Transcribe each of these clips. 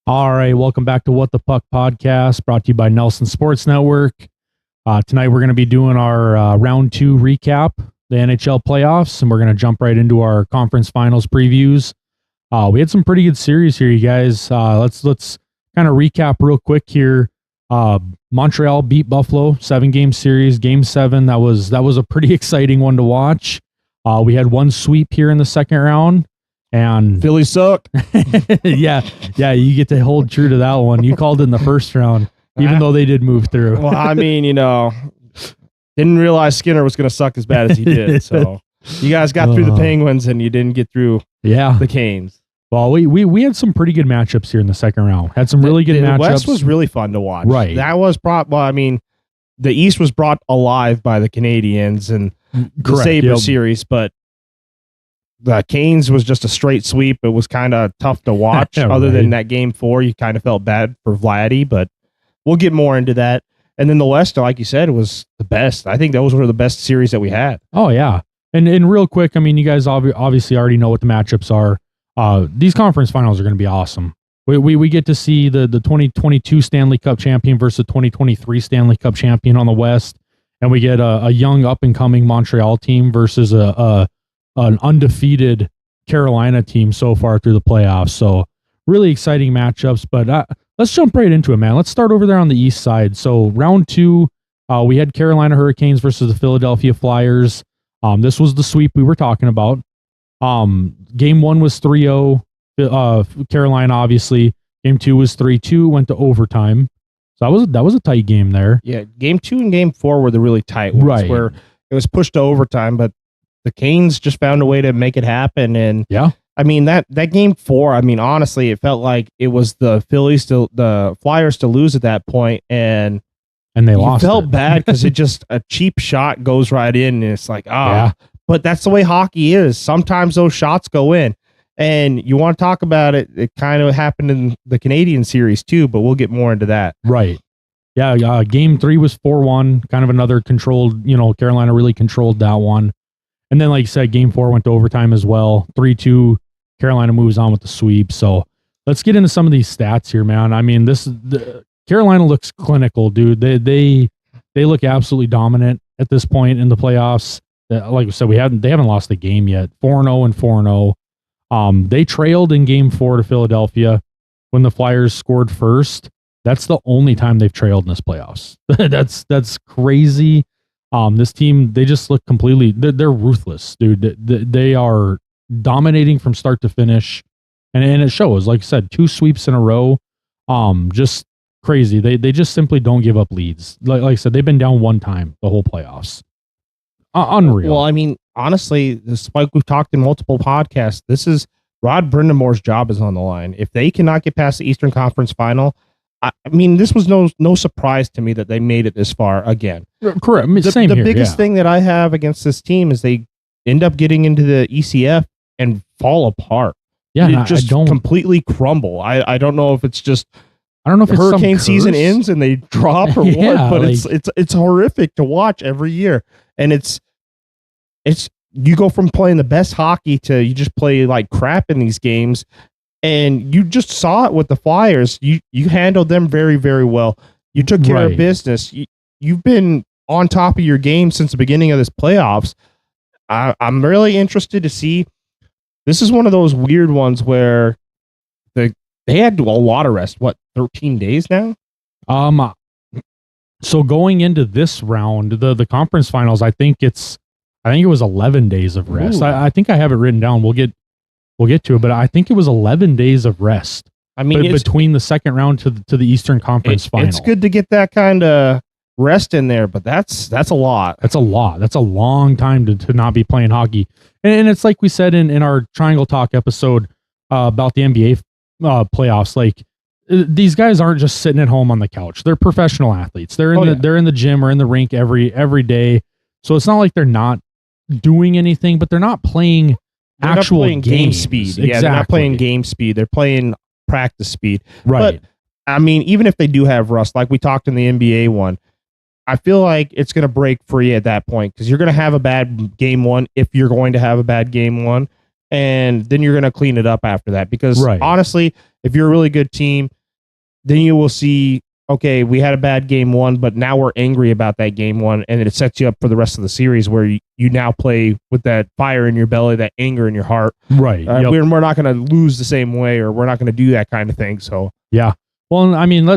All right, welcome back to What the Puck podcast, brought to you by Nelson Sports Network. Tonight we're going to be doing our round 2 recap, the NHL playoffs, and we're going to jump right into our conference finals previews. We had some pretty good series here, you guys. Let's kind of recap real quick here. Montreal beat Buffalo, 7-game series, Game 7. That was a pretty exciting one to watch. We had one sweep here in the second round. And Philly suck. yeah, you get to hold true to that one. You called it in the first round, even though they did move through. Well, I mean, didn't realize Skinner was going to suck as bad as he did. So you guys got through the Penguins and you didn't get through the Canes. Well, we had some pretty good matchups here in the second round. Had some really good matchups. The West was really fun to watch. Right. That was the East was brought alive by the Canadiens and the Sabres series, but the Canes was just a straight sweep. It was kind of tough to watch. Other than that Game 4, you kind of felt bad for Vladdy, but we'll get more into that. And then the West, like you said, was the best. I think those were the best series that we had. Oh, yeah. And real quick, I mean, you guys obviously already know what the matchups are. These conference finals are going to be awesome. We get to see the 2022 Stanley Cup champion versus the 2023 Stanley Cup champion on the West. And we get a young up-and-coming Montreal team versus an undefeated Carolina team so far through the playoffs. So really exciting matchups, but let's jump right into it, man. Let's start over there on the East side. So round 2, we had Carolina Hurricanes versus the Philadelphia Flyers. This was the sweep we were talking about. Game 1 was 3-0, Carolina, obviously. Game 2 was 3-2, went to overtime. So that was a tight game there. Yeah, Game 2 and Game 4 were the really tight ones, right, where it was pushed to overtime, but the Canes just found a way to make it happen. And yeah, I mean, that Game 4, I mean, honestly, it felt like it was the Flyers to lose at that point, and they lost. It felt bad because it just a cheap shot goes right in, and it's like, yeah. But that's the way hockey is. Sometimes those shots go in, and you want to talk about it. It kind of happened in the Canadian series too, but we'll get more into that. Right. Yeah. Game 3 was 4-1, kind of another controlled. Carolina really controlled that one. And then, like you said, Game 4 went to overtime as well. 3-2, Carolina moves on with the sweep. So let's get into some of these stats here, man. I mean, Carolina looks clinical, dude. They look absolutely dominant at this point in the playoffs. Like I said, they haven't lost a game yet. 4-0 and 4-0. They trailed in Game 4 to Philadelphia when the Flyers scored first. That's the only time they've trailed in this playoffs. That's crazy. This team, they just look completely, they're ruthless, dude. They are dominating from start to finish. And it shows, like I said, 2 sweeps in a row. Just crazy. They just simply don't give up leads. Like I said, they've been down one time the whole playoffs. Unreal. Well, I mean, honestly, despite we've talked in multiple podcasts, this is Rod Brindamore's job is on the line. If they cannot get past the Eastern Conference Final, I mean, this was no surprise to me that they made it this far again. Correct. The biggest thing that I have against this team is they end up getting into the ECF and fall apart. Yeah, it just completely crumble. I don't know if it's just if hurricane season ends and they drop or what, but it's horrific to watch every year. And it's you go from playing the best hockey to you just play like crap in these games. And you just saw it with the Flyers. You handled them very, very well. You took care of business. You've been on top of your game since the beginning of this playoffs. I'm really interested to see. This is one of those weird ones where they had a lot of rest. What, 13 days now? So going into this round, the conference finals, I think it was 11 days of rest. I think I have it written down. We'll get to it, but I think it was 11 days of rest. I mean, between the second round to the Eastern Conference final. It's good to get that kind of rest in there, but that's a lot. That's a lot. That's a long time to not be playing hockey. And it's like we said in our Triangle Talk episode about the NBA playoffs. Like, these guys aren't just sitting at home on the couch. They're professional athletes. They're in the gym or in the rink every day. So it's not like they're not doing anything, but they're not playing. They're actual not playing game speed. Exactly. Yeah, they're not playing game speed. They're playing practice speed. Right. But, I mean, even if they do have rust, like we talked in the NBA one, I feel like it's going to break free at that point because you're going to have a bad game one if you're going to have a bad game one. And then you're going to clean it up after that. Because honestly, if you're a really good team, then you will see, okay, we had a bad game one, but now we're angry about that game one, and it sets you up for the rest of the series where you now play with that fire in your belly, that anger in your heart. Right. We're not going to lose the same way, or we're not going to do that kind of thing. So yeah. Well, I mean,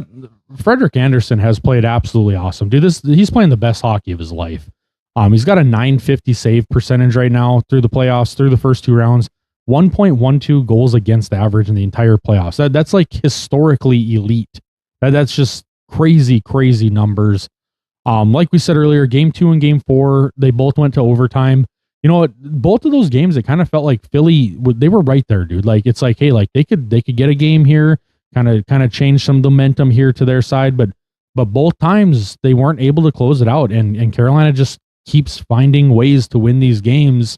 Frederik Andersen has played absolutely awesome. Dude, he's playing the best hockey of his life. He's got a .950 save percentage right now through the playoffs, through the first 2 rounds, 1.12 goals against average in the entire playoffs. That's like historically elite. That's just crazy numbers. Like we said earlier, game 2 and game 4, they both went to overtime. You know what? Both of those games, it kind of felt like Philly, they were right there, dude. Like, it's like, hey, like they could get a game here, kind of change some momentum here to their side, but both times they weren't able to close it out, and Carolina just keeps finding ways to win these games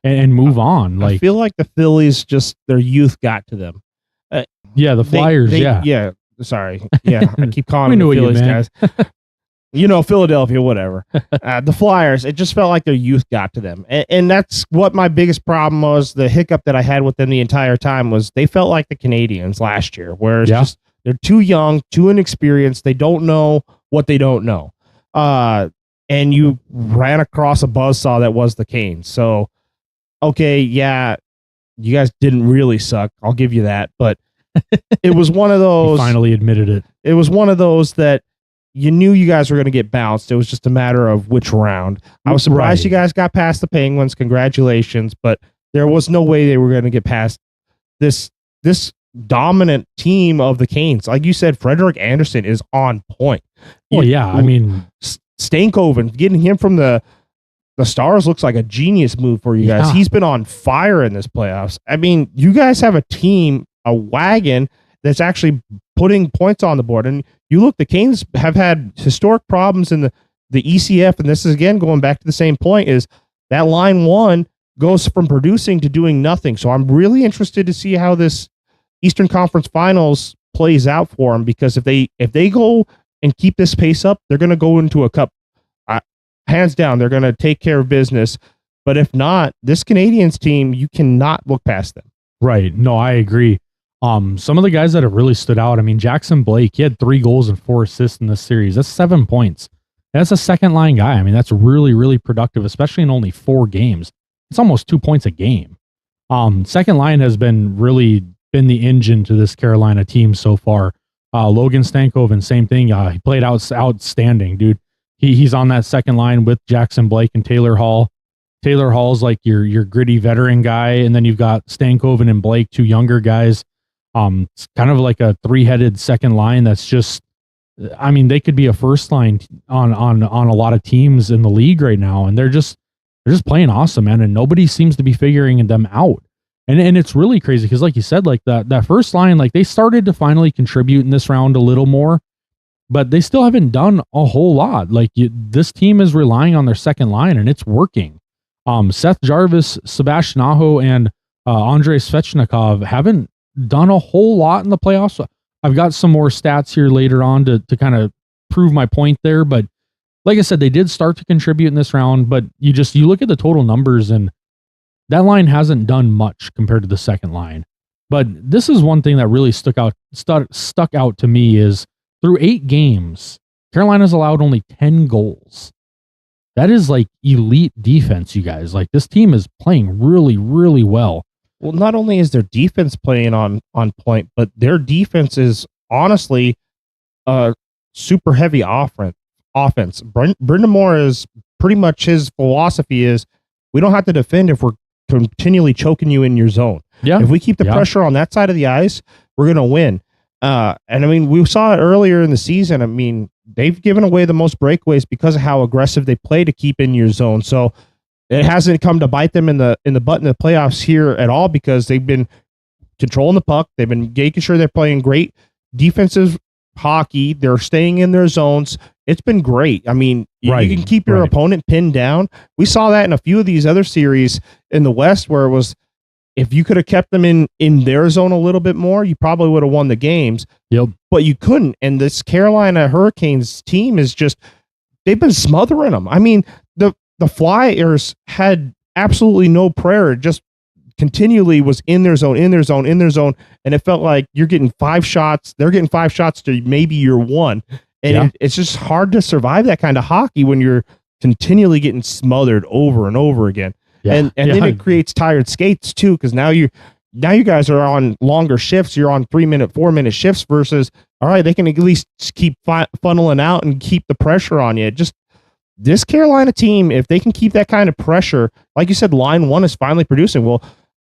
and move on. Like, I feel like the Phillies, just their youth got to them. Yeah, the Flyers. Yeah. Sorry. Yeah, I keep calling them the Phillies guys. Philadelphia, whatever. The Flyers, it just felt like their youth got to them. And that's what my biggest problem was. The hiccup that I had with them the entire time was they felt like the Canadiens last year, where it's just they're too young, too inexperienced. They don't know what they don't know. And you ran across a buzzsaw that was the Canes. So, okay, yeah, you guys didn't really suck. I'll give you that. But it was one of those. He finally admitted it. It was one of those that you knew you guys were going to get bounced. It was just a matter of which round. I was surprised you guys got past the Penguins. Congratulations. But there was no way they were going to get past this dominant team of the Canes. Like you said, Frederik Andersen is on point. Well, yeah. I mean, Stankoven, getting him from the Stars looks like a genius move for you guys. Yeah. He's been on fire in this playoffs. I mean, you guys have a team, a wagon that's actually putting points on the board. And you look, the Canes have had historic problems in the ECF, and this is again going back to the same point, is that line one goes from producing to doing nothing. So I'm really interested to see how this Eastern Conference Finals plays out for them, because if they go and keep this pace up, they're going to go into a cup. Hands down, they're going to take care of business. But if not, this Canadiens team, you cannot look past them. Right. No, I agree. Some of the guys that have really stood out, I mean, Jackson Blake, he had 3 goals and 4 assists in this series. That's 7 points. That's a second line guy. I mean, that's really productive, especially in only 4 games. It's almost 2 points a game. Second line has been the engine to this Carolina team so far. Logan Stankoven, same thing. He played outstanding, dude. He's on that second line with Jackson Blake and Taylor Hall. Taylor Hall's like your gritty veteran guy, and then you've got Stankoven and Blake, 2 younger guys. It's kind of like a 3-headed second line that's just, I mean, they could be a first line on a lot of teams in the league right now, and they're just playing awesome, man, and nobody seems to be figuring them out. And it's really crazy because, like you said, like that first line, like they started to finally contribute in this round a little more, but they still haven't done a whole lot. Like this team is relying on their second line, and it's working. Seth Jarvis, Sebastian Aho, and Andrei Svechnikov haven't done a whole lot in the playoffs. I've got some more stats here later on to kind of prove my point there, but like I said, they did start to contribute in this round, but you look at the total numbers, and that line hasn't done much compared to the second line. But this is one thing that really stuck out to me is through 8 games, Carolina's allowed only 10 goals. That is like elite defense, you guys. Like this team is playing really well. Well, not only is their defense playing on point, but their defense is honestly super heavy offense. Brendan Moore is pretty much, his philosophy is we don't have to defend if we're continually choking you in your zone. Yeah. If we keep the pressure on that side of the ice, we're going to win. And I mean, we saw it earlier in the season. I mean, they've given away the most breakaways because of how aggressive they play to keep in your zone. So it hasn't come to bite them in the butt in the playoffs here at all, because they've been controlling the puck. They've been making sure they're playing great defensive hockey. They're staying in their zones. It's been great. I mean, you can keep your opponent pinned down. We saw that in a few of these other series in the West, where it was, if you could have kept them in their zone a little bit more, you probably would have won the games. Yep. But you couldn't. And this Carolina Hurricanes team is just, they've been smothering them. I mean, the Flyers had absolutely no prayer, just continually was in their zone, and it felt like you're getting 5 shots. They're getting 5 shots to maybe your 1, and it's just hard to survive that kind of hockey when you're continually getting smothered over and over again. And then it creates tired skates too, because now you guys are on longer shifts. You're on 3-minute, 4-minute shifts versus, all right, they can at least keep funneling out and keep the pressure on you. Just this Carolina team, if they can keep that kind of pressure, like you said, line 1 is finally producing. Well,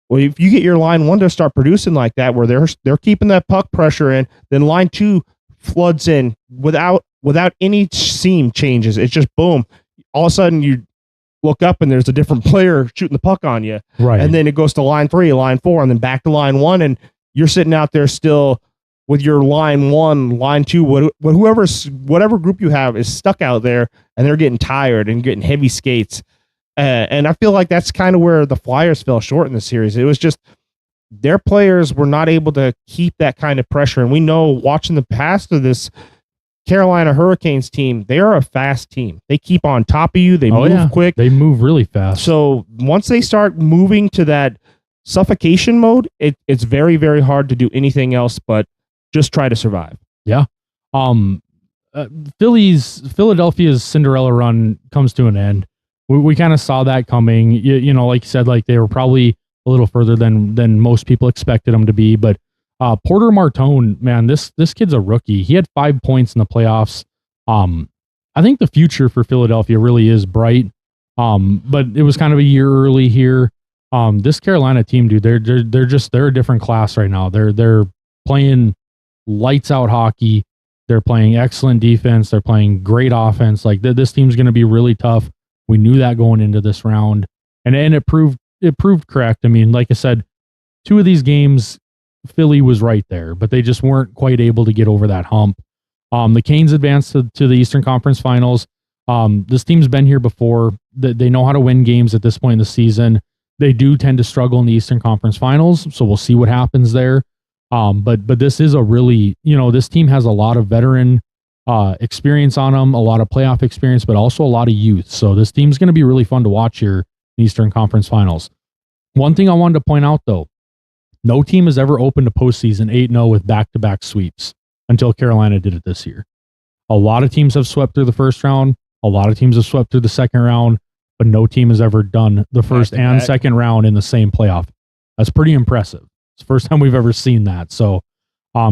if you get your line 1 to start producing like that, where they're keeping that puck pressure in, then line 2 floods in without any seam changes. It's just boom. All of a sudden you look up and there's a different player shooting the puck on you. Right. And then it goes to line 3, line 4, and then back to line 1. And you're sitting out there still with your line 1, line 2, whatever group you have is stuck out there, and they're getting tired and getting heavy skates. And I feel like that's kind of where the Flyers fell short in the series. It was just their players were not able to keep that kind of pressure. And we know, watching the past of this Carolina Hurricanes team, they are a fast team. They keep on top of you. They move quick. They move really fast. So once they start moving to that suffocation mode, it's very, very hard to do anything else but just try to survive. Yeah. Philadelphia's Cinderella run comes to an end. We kind of saw that coming. You know, like you said, like they were probably a little further than most people expected them to be, but Porter Martone, man, this kid's a rookie. He had 5 points in the playoffs. I think the future for Philadelphia really is bright. But it was kind of a year early here. This Carolina team, dude, they're a different class right now. They're playing lights out hockey. They're playing excellent defense. They're playing great offense. Like this team's going to be really tough. We knew that going into this round, and it proved correct. I mean, like I said, 2 of these games, Philly was right there, but they just weren't quite able to get over that hump. The Canes advanced to the Eastern Conference Finals. This team's been here before. They know how to win games at this point in the season. They do tend to struggle in the Eastern Conference Finals, so we'll see what happens there. But this is a really, this team has a lot of veteran experience on them, a lot of playoff experience, but also a lot of youth. So this team's going to be really fun to watch here in the Eastern Conference Finals. One thing I wanted to point out, though, no team has ever opened a postseason 8-0 with back-to-back sweeps until Carolina did it this year. A lot of teams have swept through the first round. A lot of teams have swept through the second round, but no team has ever done the first and second round in the same playoff. That's pretty impressive. It's the first time we've ever seen that. So,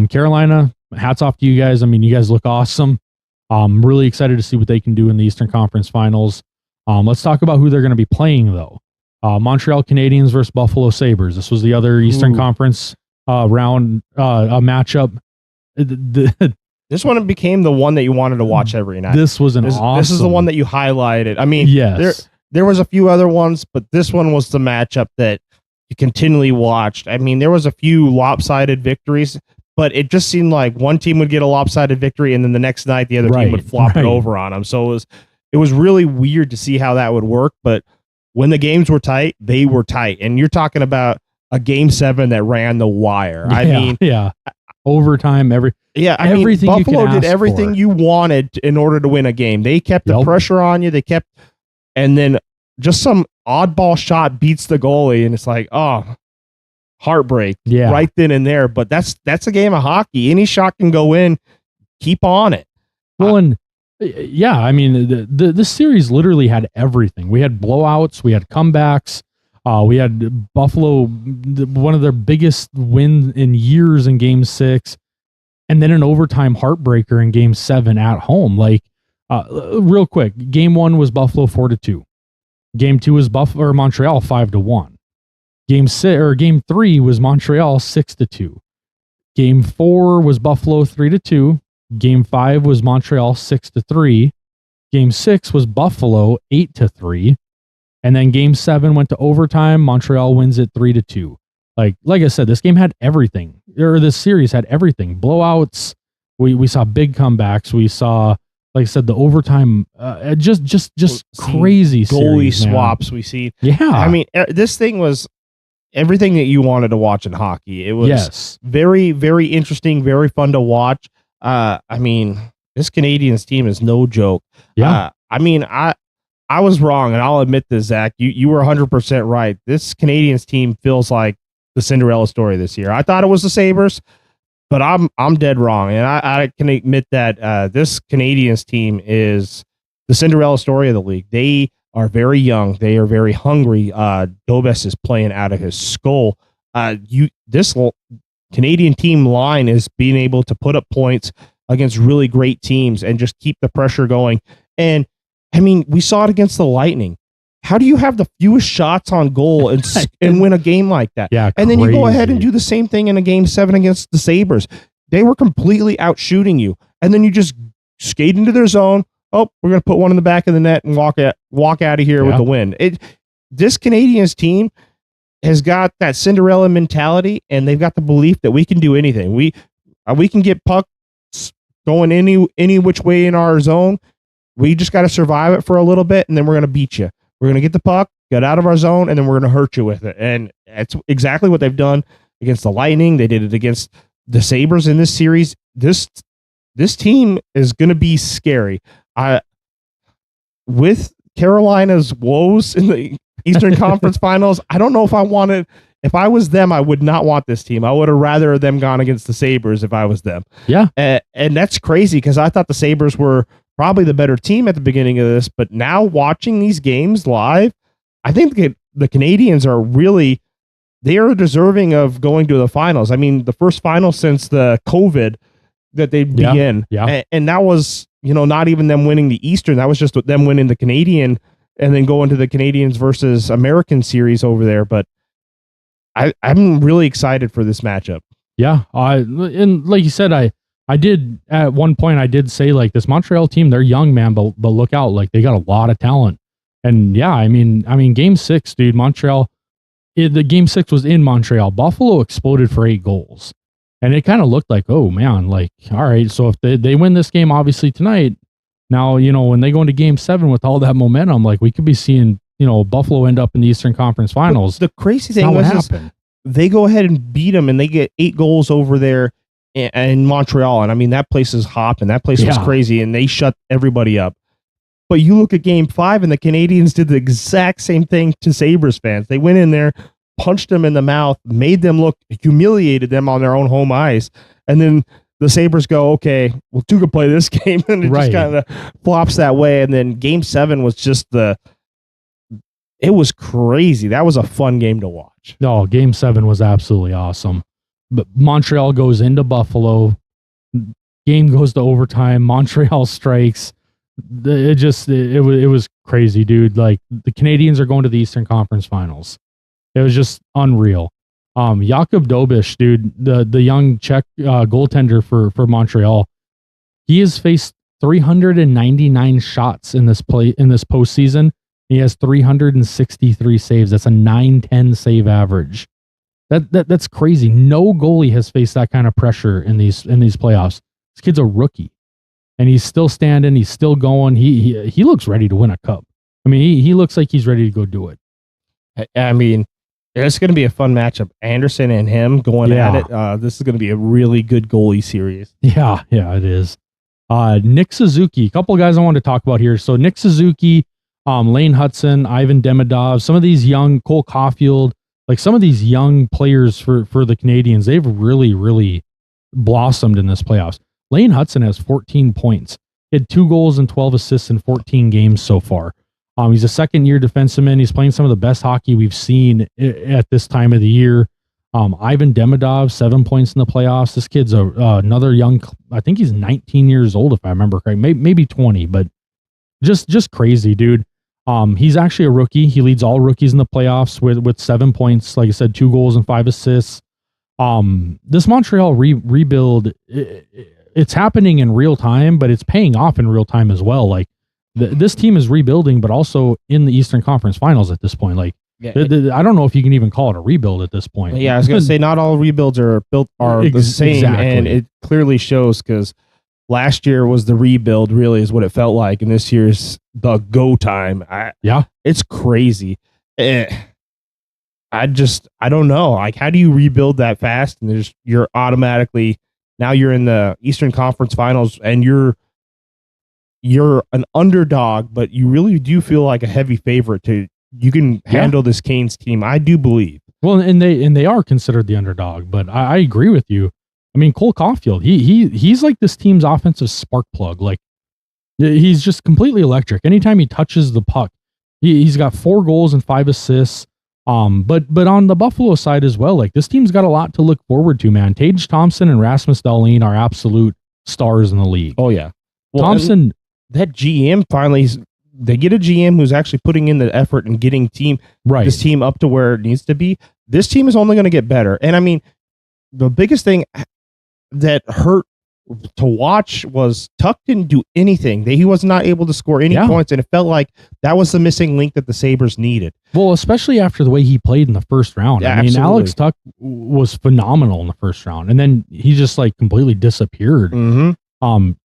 Carolina, hats off to you guys. I mean, you guys look awesome. I'm really excited to see what they can do in the Eastern Conference Finals. Let's talk about who they're going to be playing, though. Montreal Canadiens versus Buffalo Sabres. This was the other Eastern Conference round matchup. This one became the one that you wanted to watch every night. This was awesome. This is the one that you highlighted. I mean, yes. There was a few other ones, but this one was the matchup that you continually watched. I mean, there was a few lopsided victories, but it just seemed like one team would get a lopsided victory, and then the next night the other team would flop it over on them. So it was really weird to see how that would work. But when the games were tight, they were tight, and you're talking about a Game 7 that ran the wire. I mean, overtime, everything. Buffalo did everything you wanted in order to win a game. They kept the pressure on you. And then just some oddball shot beats the goalie, and it's like, oh, heartbreak right then and there. But that's a game of hockey. Any shot can go in. Keep on it. Well, I mean, this series literally had everything. We had blowouts. We had comebacks. We had Buffalo, one of their biggest wins in years in Game 6, and then an overtime heartbreaker in Game 7 at home. Like, real quick, Game 1 was Buffalo 4-2. Game 2 was Montreal 5-1. Game 3 was Montreal 6-2. Game 4 was Buffalo 3-2. Game 5 was Montreal 6-3. Game 6 was Buffalo 8-3. And then Game 7 went to overtime. Montreal wins it 3-2. Like I said, this game had everything. Or this series had everything. Blowouts. We saw big comebacks. We saw, like I said, the overtime. Just crazy goalie series, swaps. We see. Yeah. I mean, this thing was everything that you wanted to watch in hockey. It was very, very interesting, very fun to watch. I mean, this Canadiens team is no joke. Yeah. I mean, I was wrong, and I'll admit this, Zach. You were 100% right. This Canadiens team feels like the Cinderella story this year. I thought it was the Sabres, but I'm dead wrong, and I can admit that this Canadiens team is the Cinderella story of the league. They are very young. They are very hungry. Dobes is playing out of his skull. This Canadian team line is being able to put up points against really great teams and just keep the pressure going. And I mean, we saw it against the Lightning. How do you have the fewest shots on goal and win a game like that? Yeah, and then you go ahead and do the same thing in a game 7 against the Sabres. They were completely out shooting you, and then you just skate into their zone. Oh, we're going to put one in the back of the net and walk out of here with the win. This Canadiens team has got that Cinderella mentality, and they've got the belief that we can do anything. We can get pucks going any which way in our zone. We just got to survive it for a little bit, and then we're going to beat you. We're going to get the puck, get out of our zone, and then we're going to hurt you with it. And that's exactly what they've done against the Lightning. They did it against the Sabres in this series. This team is going to be scary. With Carolina's woes in the Eastern Conference Finals, I don't know if I wanted. If I was them, I would not want this team. I would have rather them gone against the Sabres if I was them. Yeah, and that's crazy because I thought the Sabres were probably the better team at the beginning of this, but now watching these games live, I think the Canadiens are really, they are deserving of going to the finals. I mean, the first final since the COVID that they'd be in. Yeah. And that was, not even them winning the Eastern. That was just them winning the Canadian and then going to the Canadiens versus American series over there. But I'm really excited for this matchup. Yeah. And like you said, I did at one point, I did say like this Montreal team, they're young, man, but look out, like they got a lot of talent. And yeah, I mean, game 6, dude, Montreal, the game 6 was in Montreal. Buffalo exploded for 8 goals. And it kind of looked like, oh man, like, all right, so if they win this game, obviously tonight, now, when they go into game 7 with all that momentum, like we could be seeing, Buffalo end up in the Eastern Conference Finals. But the crazy thing was they go ahead and beat them and they get 8 goals over there in Montreal. And I mean, that place is hopping. That place was crazy and they shut everybody up. But you look at game 5 and the Canadiens did the exact same thing to Sabres fans. They went in there, punched them in the mouth, made them look, humiliated them on their own home ice. And then the Sabres go, okay, well, two could play this game. And it just kind of flops that way. And then game 7 was just it was crazy. That was a fun game to watch. No, game 7 was absolutely awesome. But Montreal goes into Buffalo. Game goes to overtime. Montreal strikes. It was crazy, dude. Like the Canadiens are going to the Eastern Conference Finals. It was just unreal. Jakub Dobeš, dude, the young Czech goaltender for Montreal, he has faced 399 shots in this postseason. He has 363 saves. That's a 910 save average. That's crazy. No goalie has faced that kind of pressure in these playoffs. This kid's a rookie, and he's still standing. He's still going. He looks ready to win a cup. I mean, he looks like he's ready to go do it. I mean, it's going to be a fun matchup. Anderson and him going at it. This is going to be a really good goalie series. Yeah, it is. Nick Suzuki, a couple of guys I wanted to talk about here. So Nick Suzuki, Lane Hudson, Ivan Demidov, some of these young, Cole Caulfield, like some of these young players for the Canadiens, they've really, really blossomed in this playoffs. Lane Hudson has 14 points. He had 2 goals and 12 assists in 14 games so far. He's a second-year defenseman. He's playing some of the best hockey we've seen at this time of the year. Ivan Demidov, 7 points in the playoffs. This kid's another young, I think he's 19 years old, if I remember correctly, maybe 20, but just crazy, dude. He's actually a rookie. He leads all rookies in the playoffs with 7 points. Like I said, 2 goals and 5 assists. This Montreal rebuild, it's happening in real time, but it's paying off in real time as well. Like this team is rebuilding, but also in the Eastern Conference Finals at this point. Like I don't know if you can even call it a rebuild at this point. Yeah, I was going to say not all rebuilds are the same, exactly. And it clearly shows because last year was the rebuild, really, is what it felt like, and this year's the go time. It's crazy. I don't know. Like, how do you rebuild that fast? And you're automatically now you're in the Eastern Conference Finals, and you're you're an underdog, but you really do feel like a heavy favorite you can handle this Canes team. I do believe. Well, and they are considered the underdog, but I agree with you. I mean, Cole Caulfield, he's like this team's offensive spark plug. Like, he's just completely electric. Anytime he touches the puck, he's got 4 goals and 5 assists. But on the Buffalo side as well, like, this team's got a lot to look forward to, man. Tage Thompson and Rasmus Dahlin are absolute stars in the league. Oh yeah, well, Thompson, that GM finally, they get a GM who's actually putting in the effort and getting this team up to where it needs to be. This team is only going to get better. And I mean, the biggest thing that hurt to watch was Tuck didn't do anything. He was not able to score any points, and it felt like that was the missing link that the Sabres needed. Well, especially after the way he played in the first round. Yeah, I mean, absolutely. Alex Tuck was phenomenal in the first round, and then he just like completely disappeared.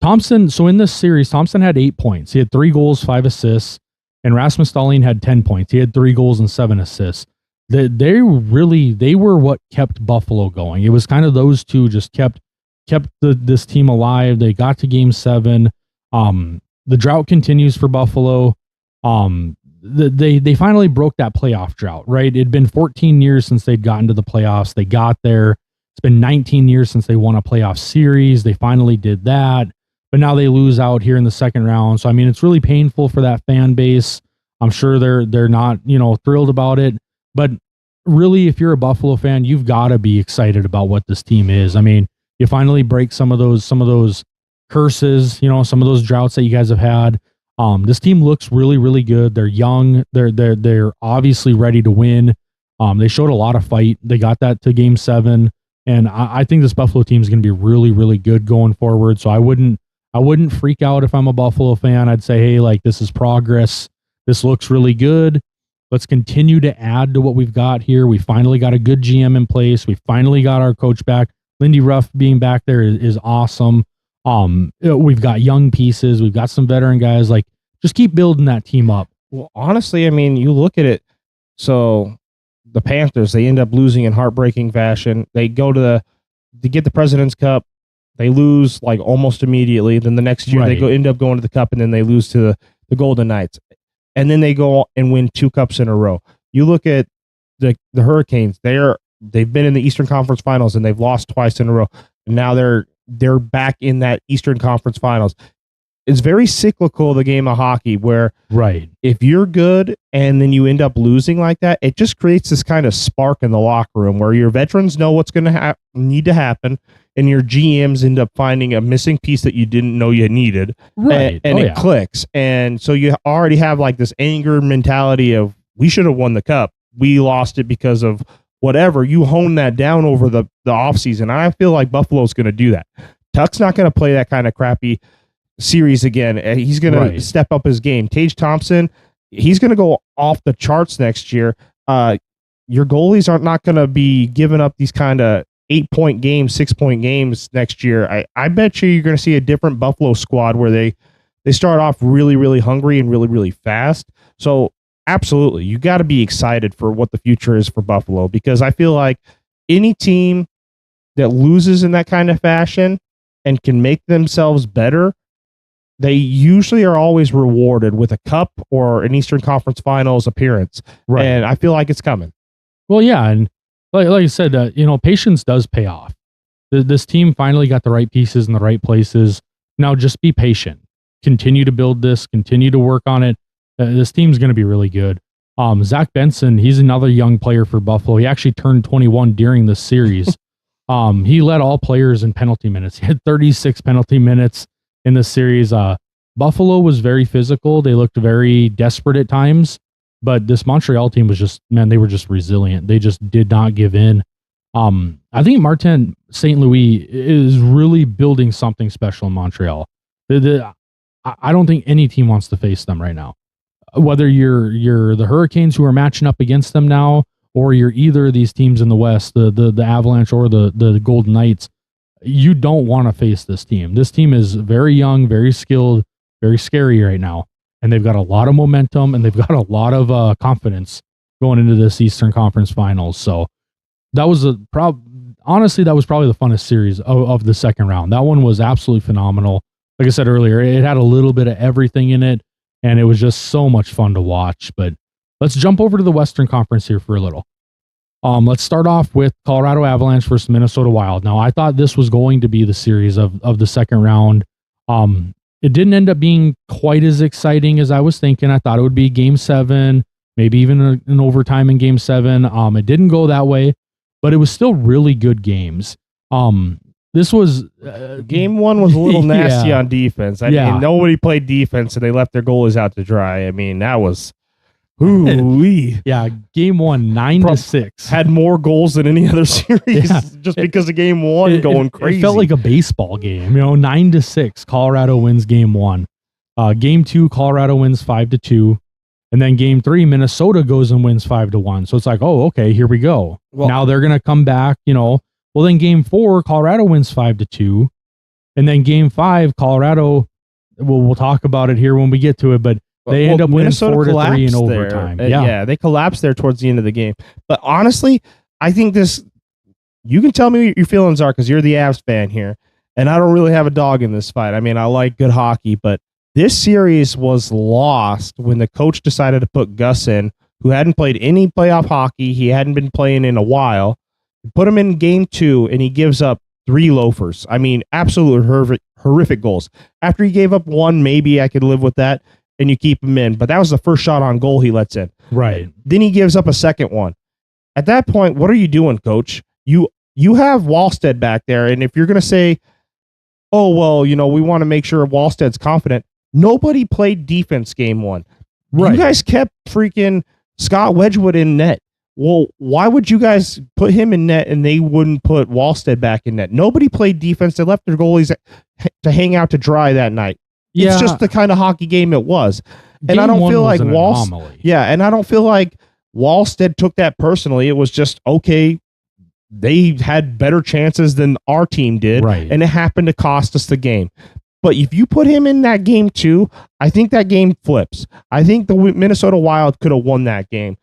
Thompson, so in this series, Thompson had 8 points. He had 3 goals, 5 assists, and Rasmus Dahlin had 10 points. He had 3 goals and 7 assists. They were what kept Buffalo going. It was kind of those two just kept this team alive. They got to Game 7. The drought continues for Buffalo. They finally broke that playoff drought, right? It'd been 14 years since they'd gotten to the playoffs. They got there. It's been 19 years since they won a playoff series. They finally did that, but now they lose out here in the second round. So I mean, it's really painful for that fan base. I'm sure they're not, thrilled about it, but really, if you're a Buffalo fan, you've got to be excited about what this team is. I mean, you finally break some of those curses, some of those droughts that you guys have had. This team looks really, really good. They're young. They're obviously ready to win. They showed a lot of fight. They got that to Game 7, and I think this Buffalo team is going to be really, really good going forward. So I wouldn't freak out if I'm a Buffalo fan. I'd say, hey, like, this is progress. This looks really good. Let's continue to add to what we've got here. We finally got a good GM in place. We finally got our coach back. Lindy Ruff being back there is awesome. We've got young pieces. We've got some veteran guys. Like, just keep building that team up. Well, honestly, I mean, you look at it. So the Panthers, they end up losing in heartbreaking fashion. They go to get the President's Cup. They lose like almost immediately. Then the next year they end up going to the Cup, and then they lose to the Golden Knights. And then they go and win 2 cups in a row. You look at the Hurricanes. They've been in the Eastern Conference Finals, and they've lost twice in a row. And now they're back in that Eastern Conference Finals. It's very cyclical, the game of hockey, where if you're good and then you end up losing like that, it just creates this kind of spark in the locker room where your veterans know what's going to need to happen, and your GMs end up finding a missing piece that you didn't know you needed, and it clicks. And so you already have like this anger mentality of, we should have won the cup. We lost it because of whatever. You hone that down over the offseason. I feel like Buffalo's going to do that. Tuck's not going to play that kind of crappy series again. He's going to step up his game. Tage Thompson, he's going to go off the charts next year. Your goalies are not going to be giving up these kind of 8-point games, 6-point games next year. I bet you're going to see a different Buffalo squad where they start off really, really hungry and really, really fast. So absolutely, you got to be excited for what the future is for Buffalo, because I feel like any team that loses in that kind of fashion and can make themselves better, they usually are always rewarded with a cup or an Eastern Conference Finals appearance. And I feel like it's coming. Well, yeah, and like I said, patience does pay off. This team finally got the right pieces in the right places. Now just be patient. Continue to build this. Continue to work on it. This team's going to be really good. Zach Benson, he's another young player for Buffalo. He actually turned 21 during this series. He led all players in penalty minutes. He had 36 penalty minutes in this series. Buffalo was very physical. They looked very desperate at times, but this Montreal team was they were just resilient. They just did not give in. I think Martin St. Louis is really building something special in Montreal. I don't think any team wants to face them right now. Whether you're the Hurricanes who are matching up against them now, or you're either of these teams in the West, the Avalanche or the Golden Knights, you don't want to face this team. This team is very young, very skilled, very scary right now, and they've got a lot of momentum and they've got a lot of confidence going into this Eastern Conference Finals. So that was honestly, that was probably the funnest series of the second round. That one was absolutely phenomenal. like I said earlier, it had a little bit of everything in it, and it was just so much fun to watch. But let's jump over to the Western Conference here for a little. Let's start off with Colorado Avalanche versus Minnesota Wild. Now, I thought this was going to be the series of the second round. It didn't end up being quite as exciting as I was thinking. I thought it would be Game 7, maybe even an overtime in Game 7. It didn't go that way, but it was still really good games. This was Game 1 was a little nasty on defense. I mean, nobody played defense and they left their goalies out to dry. I mean, that was ooh-wee. Yeah, Game 1, 9-6. Had more goals than any other series just because of Game 1 going crazy. It felt like a baseball game, 9-6. Colorado wins Game 1. Game 2, Colorado wins 5-2. And then Game 3, Minnesota goes and wins 5-1. So it's like, oh, okay, here we go. Well, now they're going to come back, Well, then Game 4, Colorado wins 5-2. And then Game 5, Colorado, we'll talk about it here when we get to it, but they end up winning 4-3 in overtime. Yeah, they collapsed there towards the end of the game. But honestly, I think you can tell me what your feelings are because you're the Avs fan here. And I don't really have a dog in this fight. I mean, I like good hockey, but this series was lost when the coach decided to put Gus in, who hadn't played any playoff hockey. He hadn't been playing in a while. Put him in Game 2, and he gives up 3 loafers. I mean, absolute horrific goals. After he gave up 1, maybe I could live with that, and you keep him in. But that was the first shot on goal he lets in. Right. Then he gives up a second one. At that point, what are you doing, coach? You have Wallstead back there, and if you're going to say, oh, well, we want to make sure Wallstead's confident, nobody played defense Game 1. Right. You guys kept freaking Scott Wedgwood in net. Well, why would you guys put him in net and they wouldn't put Wallstead back in net? Nobody played defense. They left their goalies to hang out to dry that night. Yeah. It's just the kind of hockey game it was. And I don't feel like and I don't feel like Wallstead took that personally. It was just, okay, they had better chances than our team did, right, and it happened to cost us the game. But if you put him in that Game 2, I think that game flips. I think the Minnesota Wild could have won that game.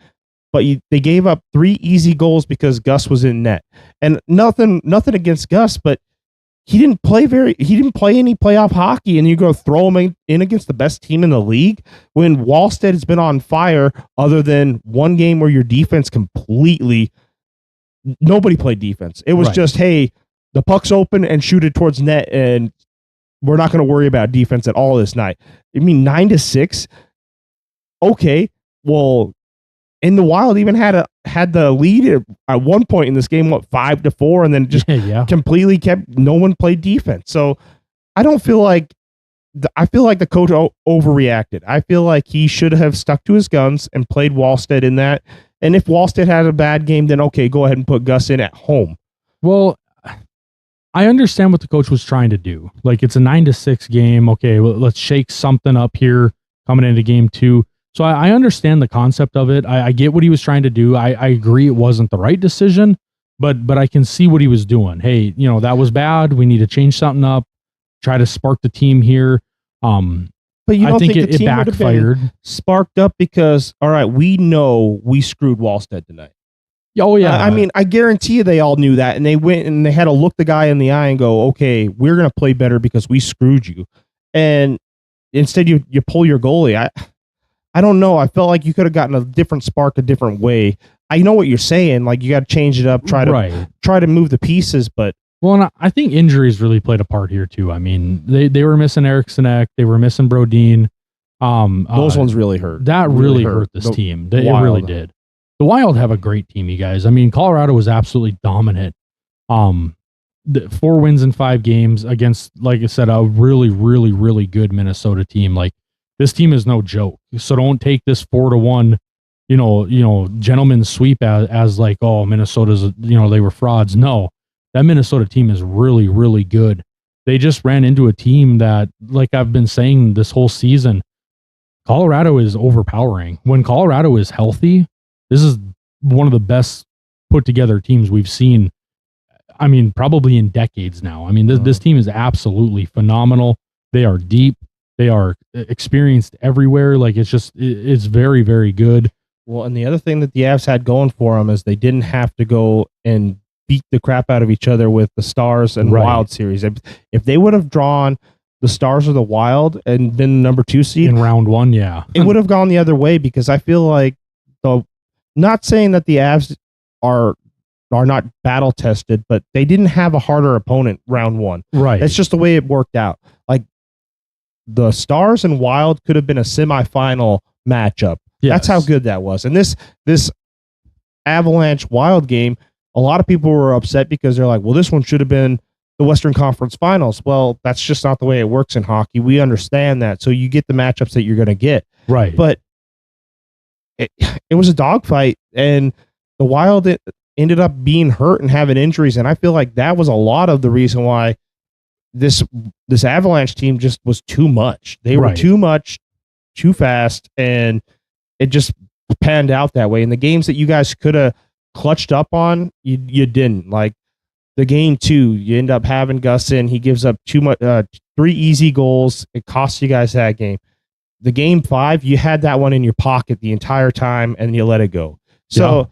But they gave up 3 easy goals because Gus was in net. And nothing against Gus, but he didn't play any playoff hockey, and you go throw him in against the best team in the league when Wallstead has been on fire other than one game where your defense nobody played defense. It was just, hey, the puck's open and shoot it towards net, and we're not going to worry about defense at all this night. I mean, 9-6. Okay, well, and the Wild even had the lead at one point in this game, 5-4, and then just completely no one played defense. So I feel like the coach overreacted. I feel like he should have stuck to his guns and played Wallstead in that. And if Wallstead had a bad game, then okay, go ahead and put Gus in at home. Well, I understand what the coach was trying to do. Like, it's a 9-6 game. Okay, well, let's shake something up here coming into Game 2. So I understand the concept of it. I get what he was trying to do. I agree it wasn't the right decision, but I can see what he was doing. Hey, that was bad. We need to change something up. Try to spark the team here. But you don't think the team backfired. Sparked up because, all right, we know we screwed Wallstead tonight. Oh yeah. I mean, I guarantee you they all knew that, and they went and they had to look the guy in the eye and go, okay, we're gonna play better because we screwed you. And instead, you pull your goalie. I don't know. I felt like you could have gotten a different spark a different way. I know what you're saying. Like, you got to change it up, try to move the pieces. But and I think injuries really played a part here too. I mean, they were missing Eriksson Ek, they were missing Brodin. Those ones really hurt. That really hurt this team. It really did. The Wild have a great team, you guys. I mean, Colorado was absolutely dominant. 4 wins in 5 games against, like I said, a really, really, really good Minnesota team. Like, this team is no joke. So don't take this 4-1, gentleman's sweep as like, oh, Minnesota's, they were frauds. No, that Minnesota team is really, really good. They just ran into a team that, like I've been saying this whole season, Colorado is overpowering. When Colorado is healthy, this is one of the best put together teams we've seen. I mean, probably in decades now. I mean, this team is absolutely phenomenal. They are deep. They are experienced everywhere. Like, it's very, very good. Well, and the other thing that the Avs had going for them is they didn't have to go and beat the crap out of each other with the Stars and Wild series. If they would have drawn the Stars or the Wild and been the number 2 seed in round 1, yeah, it would have gone the other way, because I feel like not saying that the Avs are not battle tested, but they didn't have a harder opponent round 1. Right. It's just the way it worked out. Like the Stars and Wild could have been a semifinal matchup. Yes. That's how good that was. And this Avalanche Wild game, a lot of people were upset because they're like, well, this one should have been the Western Conference Finals. Well, that's just not the way it works in hockey. We understand that. So you get the matchups that you're going to get. Right. But it was a dogfight, and the Wild ended up being hurt and having injuries. And I feel like that was a lot of the reason why this Avalanche team just was too much. They were too much, too fast, and it just panned out that way. And the games that you guys could have clutched up on, you didn't. Like the game 2, you end up having Gus in. He gives up 3 easy goals. It costs you guys that game. The game 5, you had that one in your pocket the entire time, and you let it go. So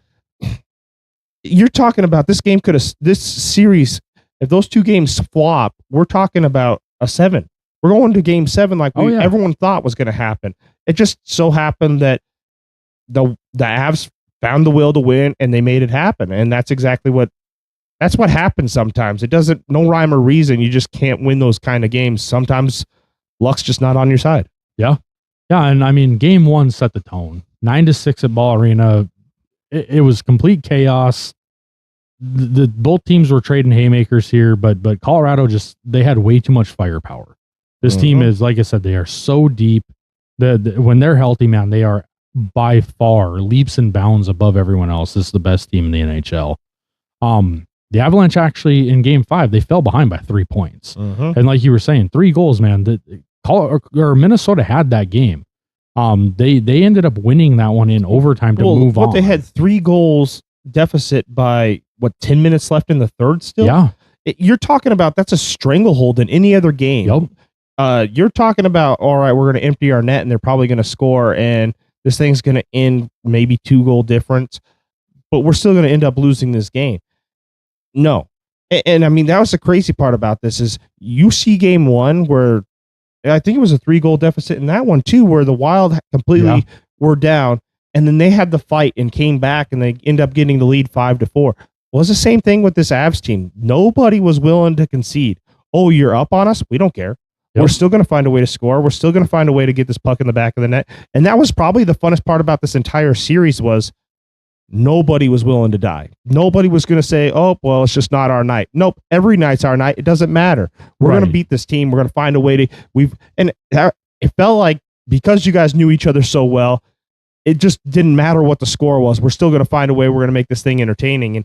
you're talking about this series, if those 2 games flop, we're talking about a 7. We're going to game 7 like everyone thought was going to happen. It just so happened that the Avs found the will to win, and they made it happen. And that's exactly what happens sometimes. It doesn't, no rhyme or reason. You just can't win those kind of games. Sometimes luck's just not on your side. Yeah. Yeah. And I mean, game 1 set the tone. 9-6 at Ball Arena. It was complete chaos. Both teams were trading haymakers here, but Colorado they had way too much firepower. This team is, like I said, they are so deep. When they're healthy, man, they are by far leaps and bounds above everyone else. This is the best team in the NHL. The Avalanche actually in game 5, they fell behind by 3 points. And like you were saying, 3 goals, man, Minnesota had that game. They ended up winning that one in overtime to move on. They had 3 goals deficit by 10 minutes left in the third still? Yeah. You're talking about, that's a stranglehold in any other game. Yep. You're talking about, all right, we're going to empty our net and they're probably going to score, and this thing's going to end maybe 2 goal difference, but we're still going to end up losing this game. No. And I mean, that was the crazy part about this is you see game 1 where I think it was a 3 goal deficit in that one too, where the Wild completely were down, and then they had the fight and came back, and they end up getting the lead 5-4. Well, it's the same thing with this Avs team. Nobody was willing to concede. Oh, you're up on us? We don't care. Yep. We're still going to find a way to score. We're still going to find a way to get this puck in the back of the net. And that was probably the funnest part about this entire series was nobody was willing to die. Nobody was going to say, oh, well, it's just not our night. Nope. Every night's our night. It doesn't matter. We're going to beat this team. We're going to find a way to, it felt like because you guys knew each other so well, it just didn't matter what the score was. We're still going to find a way. We're going to make this thing entertaining. And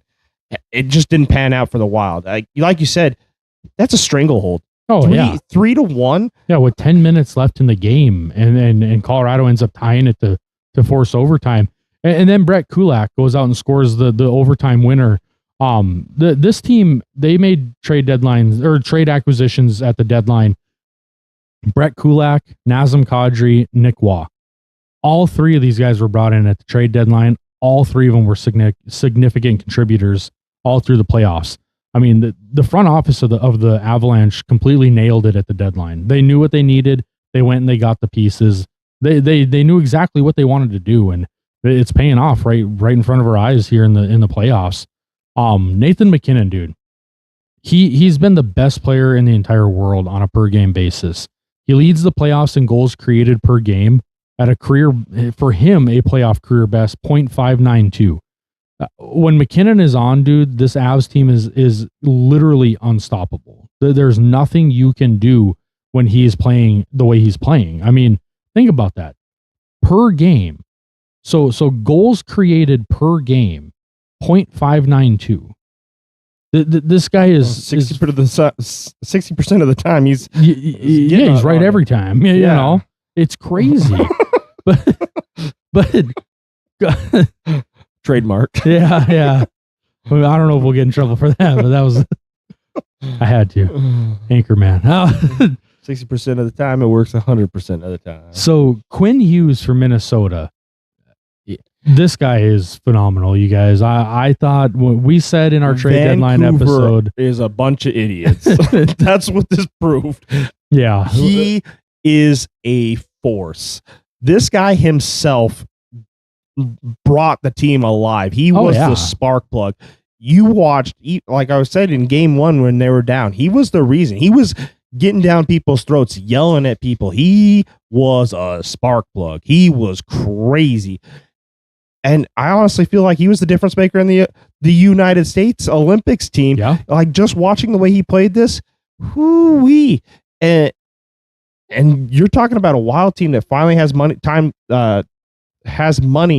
it just didn't pan out for the Wild. Like you said, that's a stranglehold. Oh, 3-1. Yeah, with 10 minutes left in the game, and Colorado ends up tying it to force overtime. And then Brett Kulak goes out and scores the overtime winner. This team, they made trade acquisitions at the deadline. Brett Kulak, Nazem Kadri, Nick Waugh. All 3 of these guys were brought in at the trade deadline. All 3 of them were significant contributors all through the playoffs. I mean, the front office of the Avalanche completely nailed it at the deadline. They knew what they needed. They went and they got the pieces. They knew exactly what they wanted to do, and it's paying off right in front of our eyes here in the playoffs. Nathan MacKinnon, dude, he's been the best player in the entire world on a per game basis. He leads the playoffs in goals created per game at a playoff career best 0.592. When MacKinnon is on, dude, this Avs team is literally unstoppable. There's nothing you can do when he is playing the way he's playing. I mean, think about that. Per game. So goals created per game, 0.592. This guy is 60% of the time he's right every time. You know, it's crazy. but trademark. Yeah. I don't know if we'll get in trouble for that, but that was I had to. Anchorman. 60% of the time it works 100% of the time. So Quinn Hughes from Minnesota. This guy is phenomenal, you guys. I thought what we said in our trade deadline episode is a bunch of idiots. That's what this proved. Yeah. He is a force. This guy himself brought the team alive. He was the spark plug. You watched, like I was saying in game 1 when they were down, he was the reason. He was getting down people's throats, yelling at people. He was a spark plug. He was crazy. And I honestly feel like he was the difference maker in the United States Olympics team. Yeah. Like just watching the way he played this, whoo-wee. And you're talking about a Wild team that finally has money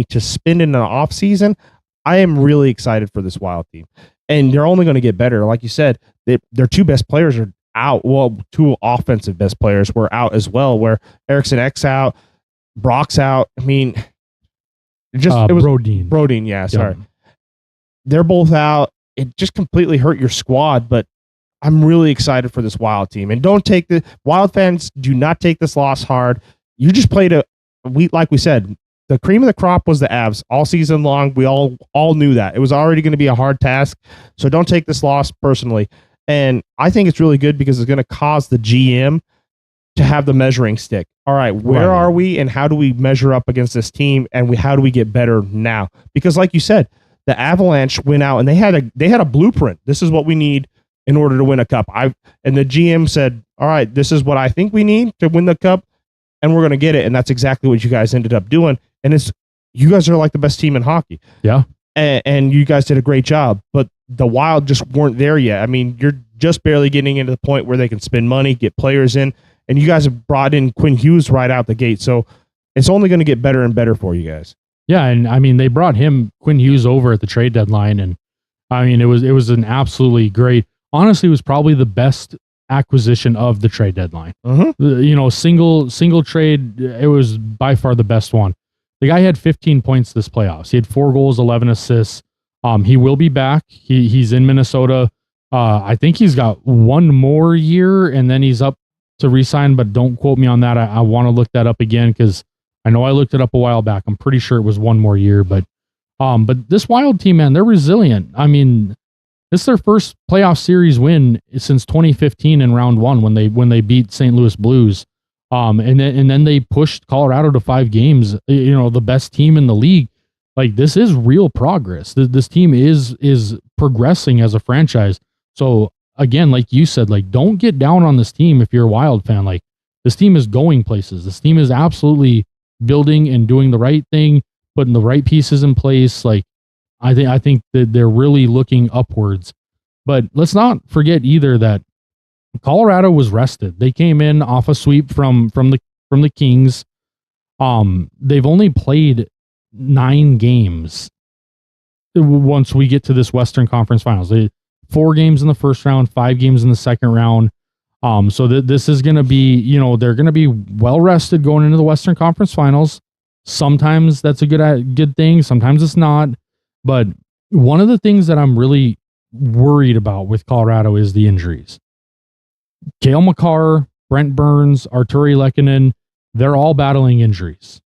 to spend in an off season. I am really excited for this Wild team, and they're only going to get better. Like you said, their 2 best players are out. Well, 2 offensive best players were out as well. Where Eriksson Ek's out, Brock's out. I mean, it was Brodin. Yeah, sorry, they're both out. It just completely hurt your squad, but I'm really excited for this Wild team. And don't take the Wild fans, do not take this loss hard. You just played like we said, the cream of the crop was the Avs all season long. We all knew that. It was already going to be a hard task. So don't take this loss personally. And I think it's really good because it's going to cause the GM to have the measuring stick. All right, where are we and how do we measure up against this team and how do we get better now? Because like you said, the Avalanche went out and they had a blueprint. This is what we need in order to win a cup. And the GM said, all right, this is what I think we need to win the cup, and we're going to get it. And that's exactly what you guys ended up doing. And you guys are like the best team in hockey. Yeah. And you guys did a great job, but the Wild just weren't there yet. I mean, you're just barely getting into the point where they can spend money, get players in, and you guys have brought in Quinn Hughes right out the gate. So it's only going to get better and better for you guys. Yeah. And I mean, they brought Quinn Hughes over at the trade deadline. And I mean, it was an absolutely great, honestly, it was probably the best acquisition of the trade deadline. Single trade, it was by far the best one. The guy had 15 points this playoffs. He had 4 goals, 11 assists. He will be back. He's in Minnesota. I think he's got 1 more year and then he's up to re-sign, but don't quote me on that. I want to look that up again because I know I looked it up a while back. I'm pretty sure it was 1 more year, but this Wild team, man, they're resilient. I mean, this is their first playoff series win since 2015 in round 1 when they beat St. Louis Blues. And then they pushed Colorado to 5 games, the best team in the league. Like, this is real progress. This team is progressing as a franchise. So again, like you said, like, don't get down on this team if you're a Wild fan. Like, this team is going places. This team is absolutely building and doing the right thing, putting the right pieces in place. Like, I think that they're really looking upwards. But let's not forget either that Colorado was rested. They came in off a sweep from the Kings. They've only played 9 games once we get to this Western Conference Finals. 4 games in the first round, 5 games in the second round. So this is going to be, they're going to be well rested going into the Western Conference Finals. Sometimes that's a good thing. Sometimes it's not. But one of the things that I'm really worried about with Colorado is the injuries. Cale Makar, Brent Burns, Arturi Lehkonen, they're all battling injuries.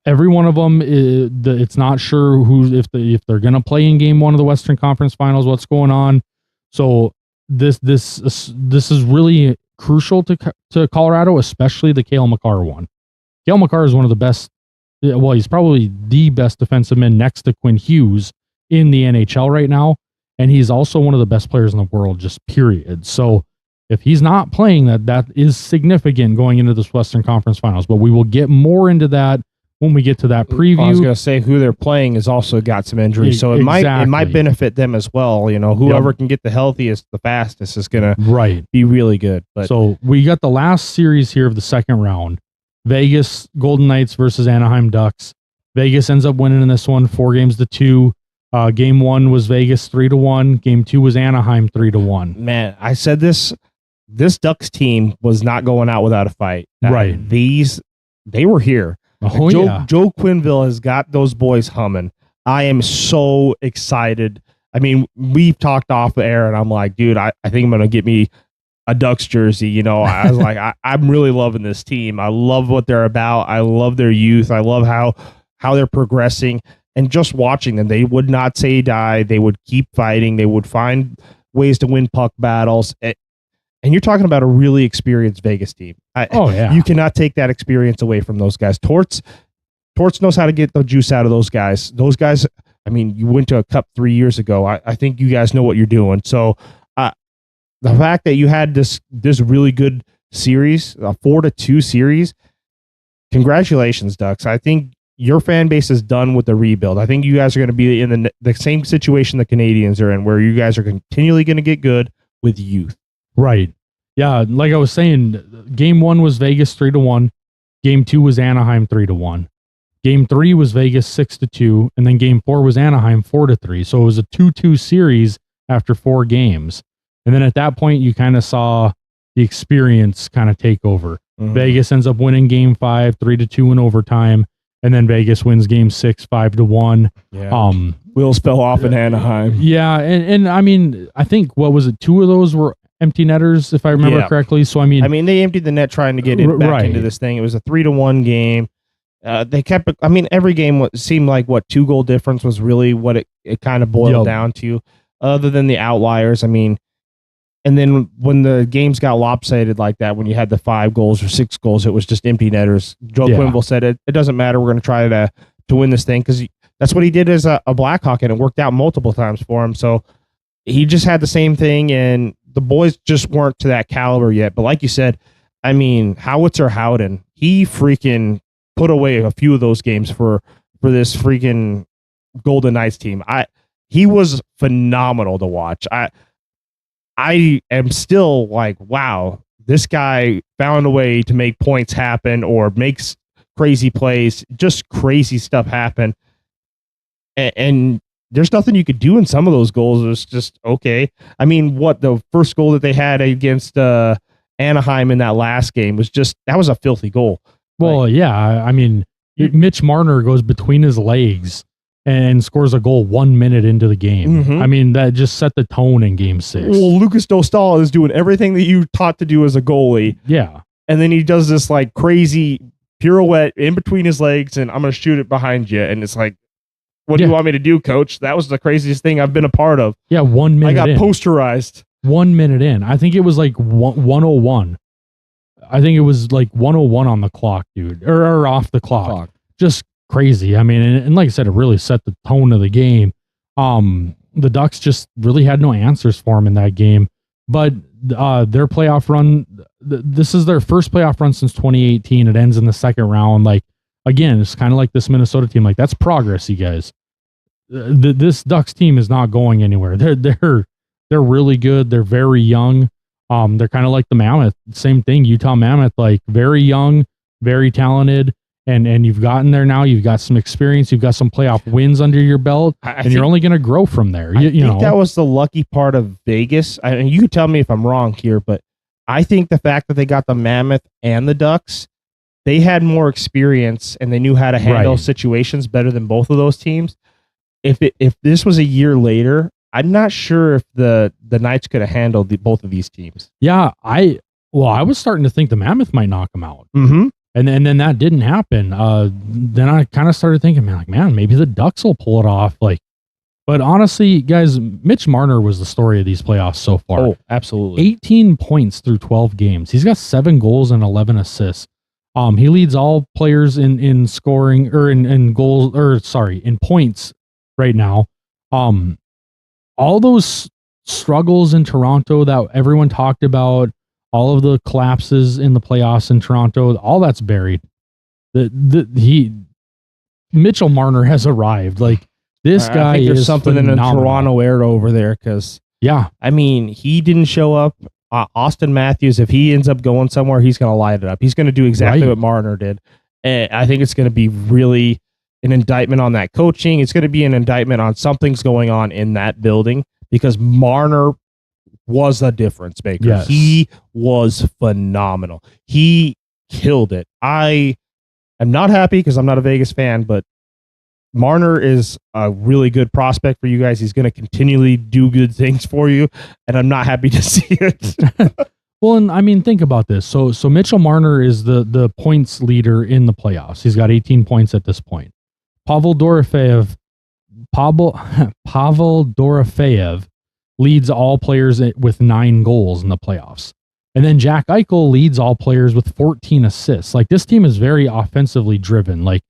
Every one of them, it's not sure if they're going to play in game 1 of the Western Conference Finals, what's going on. So this is really crucial to Colorado, especially the Cale Makar one. Cale Makar is one of the best. Well, he's probably the best defensive man next to Quinn Hughes in the NHL right now. And he's also one of the best players in the world, just period. So if he's not playing, that is significant going into this Western Conference Finals. But we will get more into that when we get to that preview. I was going to say who they're playing has also got some injuries. So it might benefit them as well. Whoever can get the healthiest, the fastest is going to be really good. But so we got the last series here of the second round. Vegas Golden Knights versus Anaheim Ducks. Vegas ends up winning in this one 4-2. Game 1 was Vegas 3-1. Game 2 was Anaheim 3-1. Man, I said this Ducks team was not going out without a fight. Right. They were here. Oh, Joe Quenneville has got those boys humming. I am so excited. I mean, we've talked off the air and I'm like, dude, I think I'm going to get me a Ducks jersey. I was like, I'm really loving this team. I love what they're about. I love their youth. I love how they're progressing. And just watching them, they would not say die. They would keep fighting. They would find ways to win puck battles. And And you're talking about a really experienced Vegas team. You cannot take that experience away from those guys. Torts knows how to get the juice out of those guys. Those guys, I mean, you went to a cup 3 years ago. I think you guys know what you're doing. So the fact that you had this really good series, a 4-2 series, congratulations, Ducks. I think your fan base is done with the rebuild. I think you guys are going to be in the same situation the Canadiens are in, where you guys are continually going to get good with youth. Right. Yeah. Like I was saying, game 1 was Vegas 3-1. Game 2 was Anaheim 3-1. Game 3 was Vegas 6-2. And then game 4 was Anaheim 4-3. So it was a 2-2 series after 4 games. And then at that point, you kind of saw the experience kind of take over. Mm-hmm. Vegas ends up winning game 5, 3-2 in overtime. And then Vegas wins game 6, 5-1. Yeah. Wheels fell off in Anaheim. Yeah. And I mean, I think, what was it? 2 of those were empty netters, if I remember correctly. So, I mean, they emptied the net trying to get it back into this thing. It was a 3-1 game. They kept it. I mean, every game seemed like 2-goal difference was really what it kind of boiled down to, other than the outliers. I mean, and then when the games got lopsided like that, when you had the 5 goals or 6 goals, it was just empty netters. Joe Quenneville said it doesn't matter. We're going to try to win this thing, because that's what he did as a Blackhawk, and it worked out multiple times for him. So he just had the same thing, and the boys just weren't to that caliber yet. But like you said, I mean, Howitzer Howden, he freaking put away a few of those games for this freaking Golden Knights team. He was phenomenal to watch. I am still like, wow, this guy found a way to make points happen, or makes crazy plays, just crazy stuff happen. And there's nothing you could do in some of those goals. It was just okay. I mean, the first goal that they had against Anaheim in that last game was that was a filthy goal. Well, I mean, Mitch Marner goes between his legs and scores a goal 1 minute into the game. Mm-hmm. I mean, that just set the tone in game 6. Well, Lucas Dostal is doing everything that you taught to do as a goalie. Yeah. And then he does this like crazy pirouette in between his legs, and I'm going to shoot it behind you. And it's like, what do you want me to do, coach? That was the craziest thing I've been a part of. Yeah, 1 minute I got posterized. 1 minute in. I think it was like 101. I think it was like 101 on the clock, dude. Or off the clock. Just crazy. I mean, and like I said, it really set the tone of the game. The Ducks just really had no answers for him in that game. But their playoff run, this is their first playoff run since 2018. It ends in the second round. Like, again, it's kind of like this Minnesota team. Like, that's progress, you guys. This Ducks team is not going anywhere. They're really good. They're very young. They're kind of like the Mammoth. Same thing, Utah Mammoth, like very young, very talented. And you've gotten there now. You've got some experience. You've got some playoff wins under your belt, and you're only going to grow from there. I think that was the lucky part of Vegas. I mean, you can tell me if I'm wrong here, but I think the fact that they got the Mammoth and the Ducks, they had more experience and they knew how to handle situations better than both of those teams. If this was a year later, I'm not sure if the Knights could have handled both of these teams. Yeah, I was starting to think the Mammoth might knock them out. Mm-hmm. And then that didn't happen. Then I kind of started thinking, man, maybe the Ducks will pull it off. But honestly, guys, Mitch Marner was the story of these playoffs so far. Oh, absolutely. 18 points through 12 games. He's got 7 goals and 11 assists. He leads all players in scoring, or in goals, in points right now. All those struggles in Toronto that everyone talked about, all of the collapses in the playoffs in Toronto, all that's buried. Mitchell Marner has arrived. Like, this guy, I think there's something phenomenal. In the Toronto air over there, because I mean, he didn't show up. Austin Matthews, if he ends up going somewhere, he's going to light it up. He's going to do exactly what Marner did. And I think it's going to be really an indictment on that coaching. It's going to be an indictment on something's going on in that building, because Marner was a difference maker. Yes. He was phenomenal. He killed it. I am not happy because I'm not a Vegas fan, but Marner is a really good prospect for you guys. He's going to continually do good things for you, and I'm not happy to see it. Well, and I mean, think about this. So Mitchell Marner is the points leader in the playoffs. He's got 18 points at this point. Pavel Dorofeyev leads all players with 9 goals in the playoffs. And then Jack Eichel leads all players with 14 assists. Like, this team is very offensively driven. Like,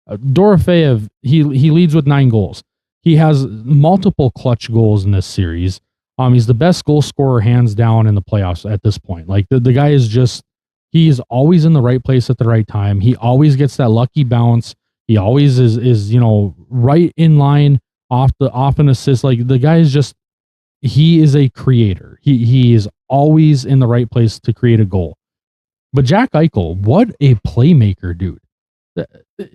Dorofeyev, he leads with 9 goals. He has multiple clutch goals in this series. He's the best goal scorer hands down in the playoffs at this point. Like, the guy is just, he is always in the right place at the right time. He always gets that lucky bounce. He always is right in line off an assist. Like, the guy is just, he is a creator. He is always in the right place to create a goal. But Jack Eichel, what a playmaker, dude.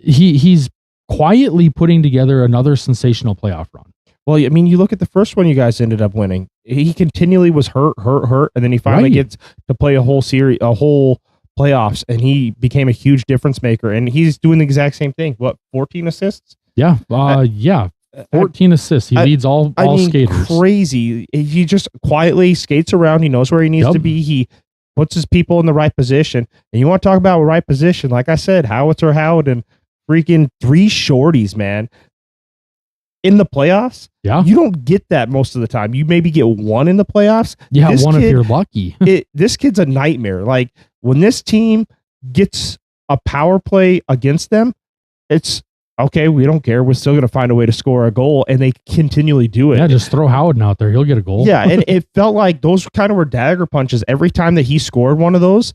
He's quietly putting together another sensational playoff run. Well, I mean, you look at the first one you guys ended up winning. He continually was hurt, and then he finally gets to play a whole series, a whole playoffs, and he became a huge difference maker. And he's doing the exact same thing. What, 14 assists? Yeah, 14 assists. He leads all skaters. Crazy. He just quietly skates around. He knows where he needs to be. He puts his people in the right position. And you want to talk about right position? Like I said, Howitzer Howard and freaking 3 shorties, man. In the playoffs, you don't get that most of the time. You maybe get 1 in the playoffs. Yeah, if you're lucky. This kid's a nightmare. Like, when this team gets a power play against them, it's okay. We don't care. We're still going to find a way to score a goal, and they continually do it. Yeah, just throw Howard out there. He'll get a goal. Yeah, and it felt like those kind of were dagger punches. Every time that he scored one of those,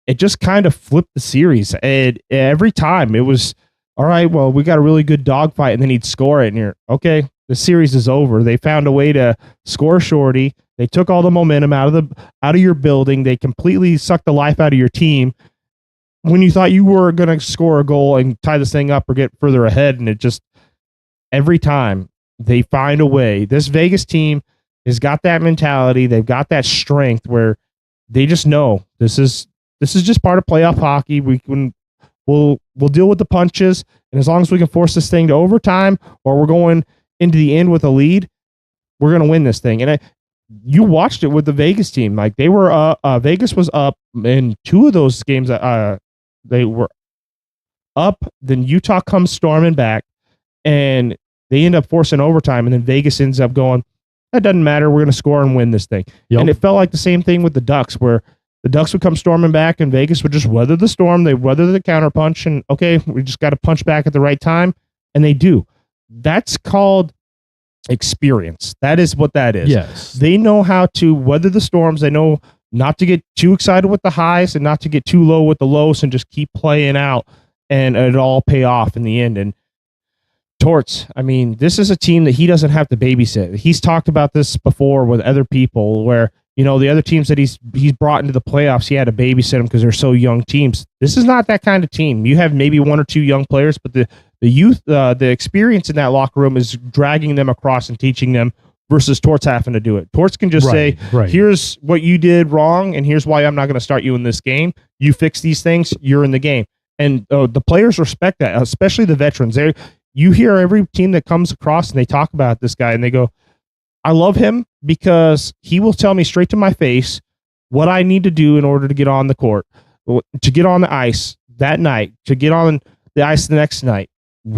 it just kind of flipped the series. And every time it was, all right, well, we got a really good dogfight, and then he'd score it, and you're, okay, the series is over. They found a way to score shorty. They took all the momentum out of your building. They completely sucked the life out of your team when you thought you were going to score a goal and tie this thing up or get further ahead. And it just, every time they find a way. This Vegas team has got that mentality. They've got that strength where they just know this is just part of playoff hockey. We'll deal with the punches, and as long as we can force this thing to overtime, or we're going into the end with a lead, we're going to win this thing. And you watched it with the Vegas team. Like, they were Vegas was up in 2 of those games. They were up, then Utah comes storming back, and they end up forcing overtime, and then Vegas ends up going, that doesn't matter, we're going to score and win this thing. And it felt like the same thing with the Ducks, where the Ducks would come storming back, and Vegas would just weather the storm. They weather the counterpunch, and okay, we just got to punch back at the right time, and they do. That's called experience. That is what that is. Yes. They know how to weather the storms. They know not to get too excited with the highs and not to get too low with the lows, and just keep playing out, and it all pay off in the end. And Torts, I mean, this is a team that he doesn't have to babysit. He's talked about this before with other people where, the other teams that he's brought into the playoffs, he had to babysit them because they're so young teams. This is not that kind of team. You have maybe 1 or 2 young players, but the youth, the experience in that locker room is dragging them across and teaching them, versus Torts having to do it. Torts can just say, here's what you did wrong, and here's why I'm not going to start you in this game. You fix these things, you're in the game. And the players respect that, especially the veterans. You hear every team that comes across and they talk about this guy, and they go, I love him because he will tell me straight to my face what I need to do in order to get on the court, to get on the ice that night, to get on the ice the next night.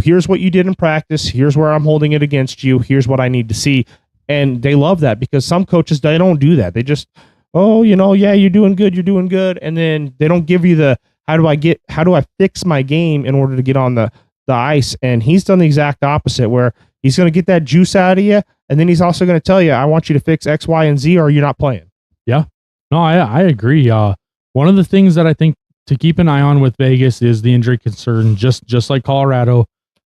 Here's what you did in practice. Here's where I'm holding it against you. Here's what I need to see. And they love that, because some coaches, they don't do that. They just, you're doing good. You're doing good. And then they don't give you the, how do I fix my game in order to get on the ice? And he's done the exact opposite, where he's going to get that juice out of you. And then he's also going to tell you, I want you to fix X, Y, and Z, or you're not playing. Yeah. No, I agree. One of the things that I think to keep an eye on with Vegas is the injury concern, just like Colorado.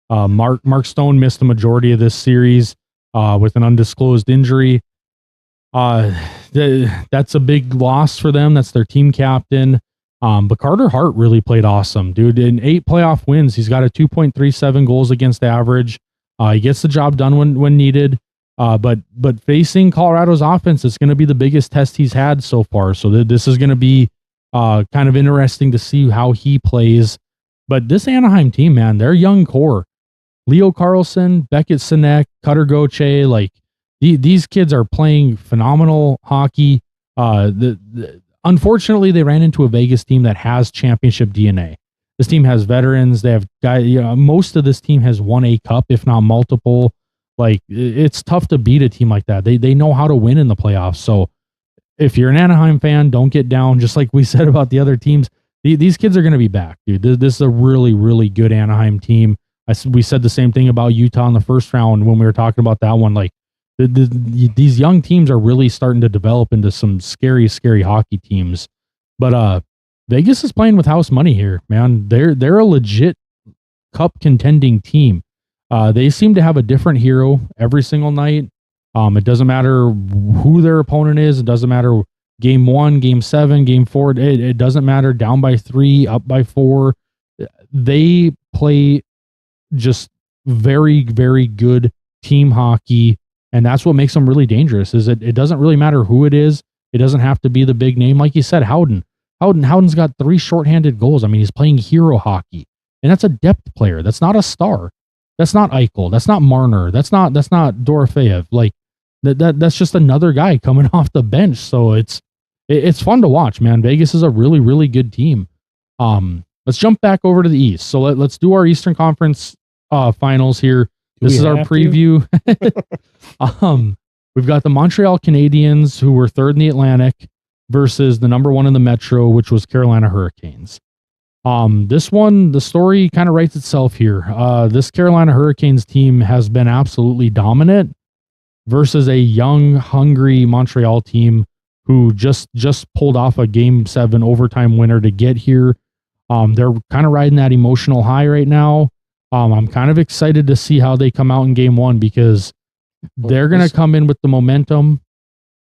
Mark Stone missed the majority of this series with an undisclosed injury. That's a big loss for them. That's their team captain. But Carter Hart really played awesome, dude. In 8 playoff wins, he's got a 2.37 goals against average. He gets the job done when needed. But facing Colorado's offense, it's going to be the biggest test he's had so far. So this is going to be kind of interesting to see how he plays. But this Anaheim team, man, their young core, Leo Carlson, Beckett Sinek, Cutter Gauthier, like these kids are playing phenomenal hockey. Unfortunately, they ran into a Vegas team that has championship DNA. This team has veterans. They have guys. Most of this team has won a cup, if not multiple. Like, it's tough to beat a team like that. They know how to win in the playoffs. So if you're an Anaheim fan, don't get down. Just like we said about the other teams, these kids are going to be back, dude. This is a really, really good Anaheim team. We said the same thing about Utah in the first round when we were talking about that one. Like these young teams are really starting to develop into some scary, scary hockey teams. But Vegas is playing with house money here, man. They're a legit cup contending team. They seem to have a different hero every single night. It doesn't matter who their opponent is. It doesn't matter game 1, game 7, game 4. It doesn't matter down by 3, up by 4. They play just very, very good team hockey. And that's what makes them really dangerous is it doesn't really matter who it is. It doesn't have to be the big name. Like you said, Howden's got 3 shorthanded goals. I mean, he's playing hero hockey, and that's a depth player. That's not a star. That's not Eichel. That's not Marner. That's not Dorofeyev. Like that's just another guy coming off the bench. So it's fun to watch, man. Vegas is a really, really good team. Let's jump back over to the East. So let's do our Eastern Conference finals here. This is our preview. We've got the Montreal Canadiens, who were 3rd in the Atlantic, versus the number 1 in the Metro, which was Carolina Hurricanes. This one, the story kind of writes itself here. This Carolina Hurricanes team has been absolutely dominant versus a young, hungry Montreal team who just pulled off a Game 7 overtime winner to get here. They're kind of riding that emotional high right now. I'm kind of excited to see how they come out in Game 1 because they're going to come in with the momentum.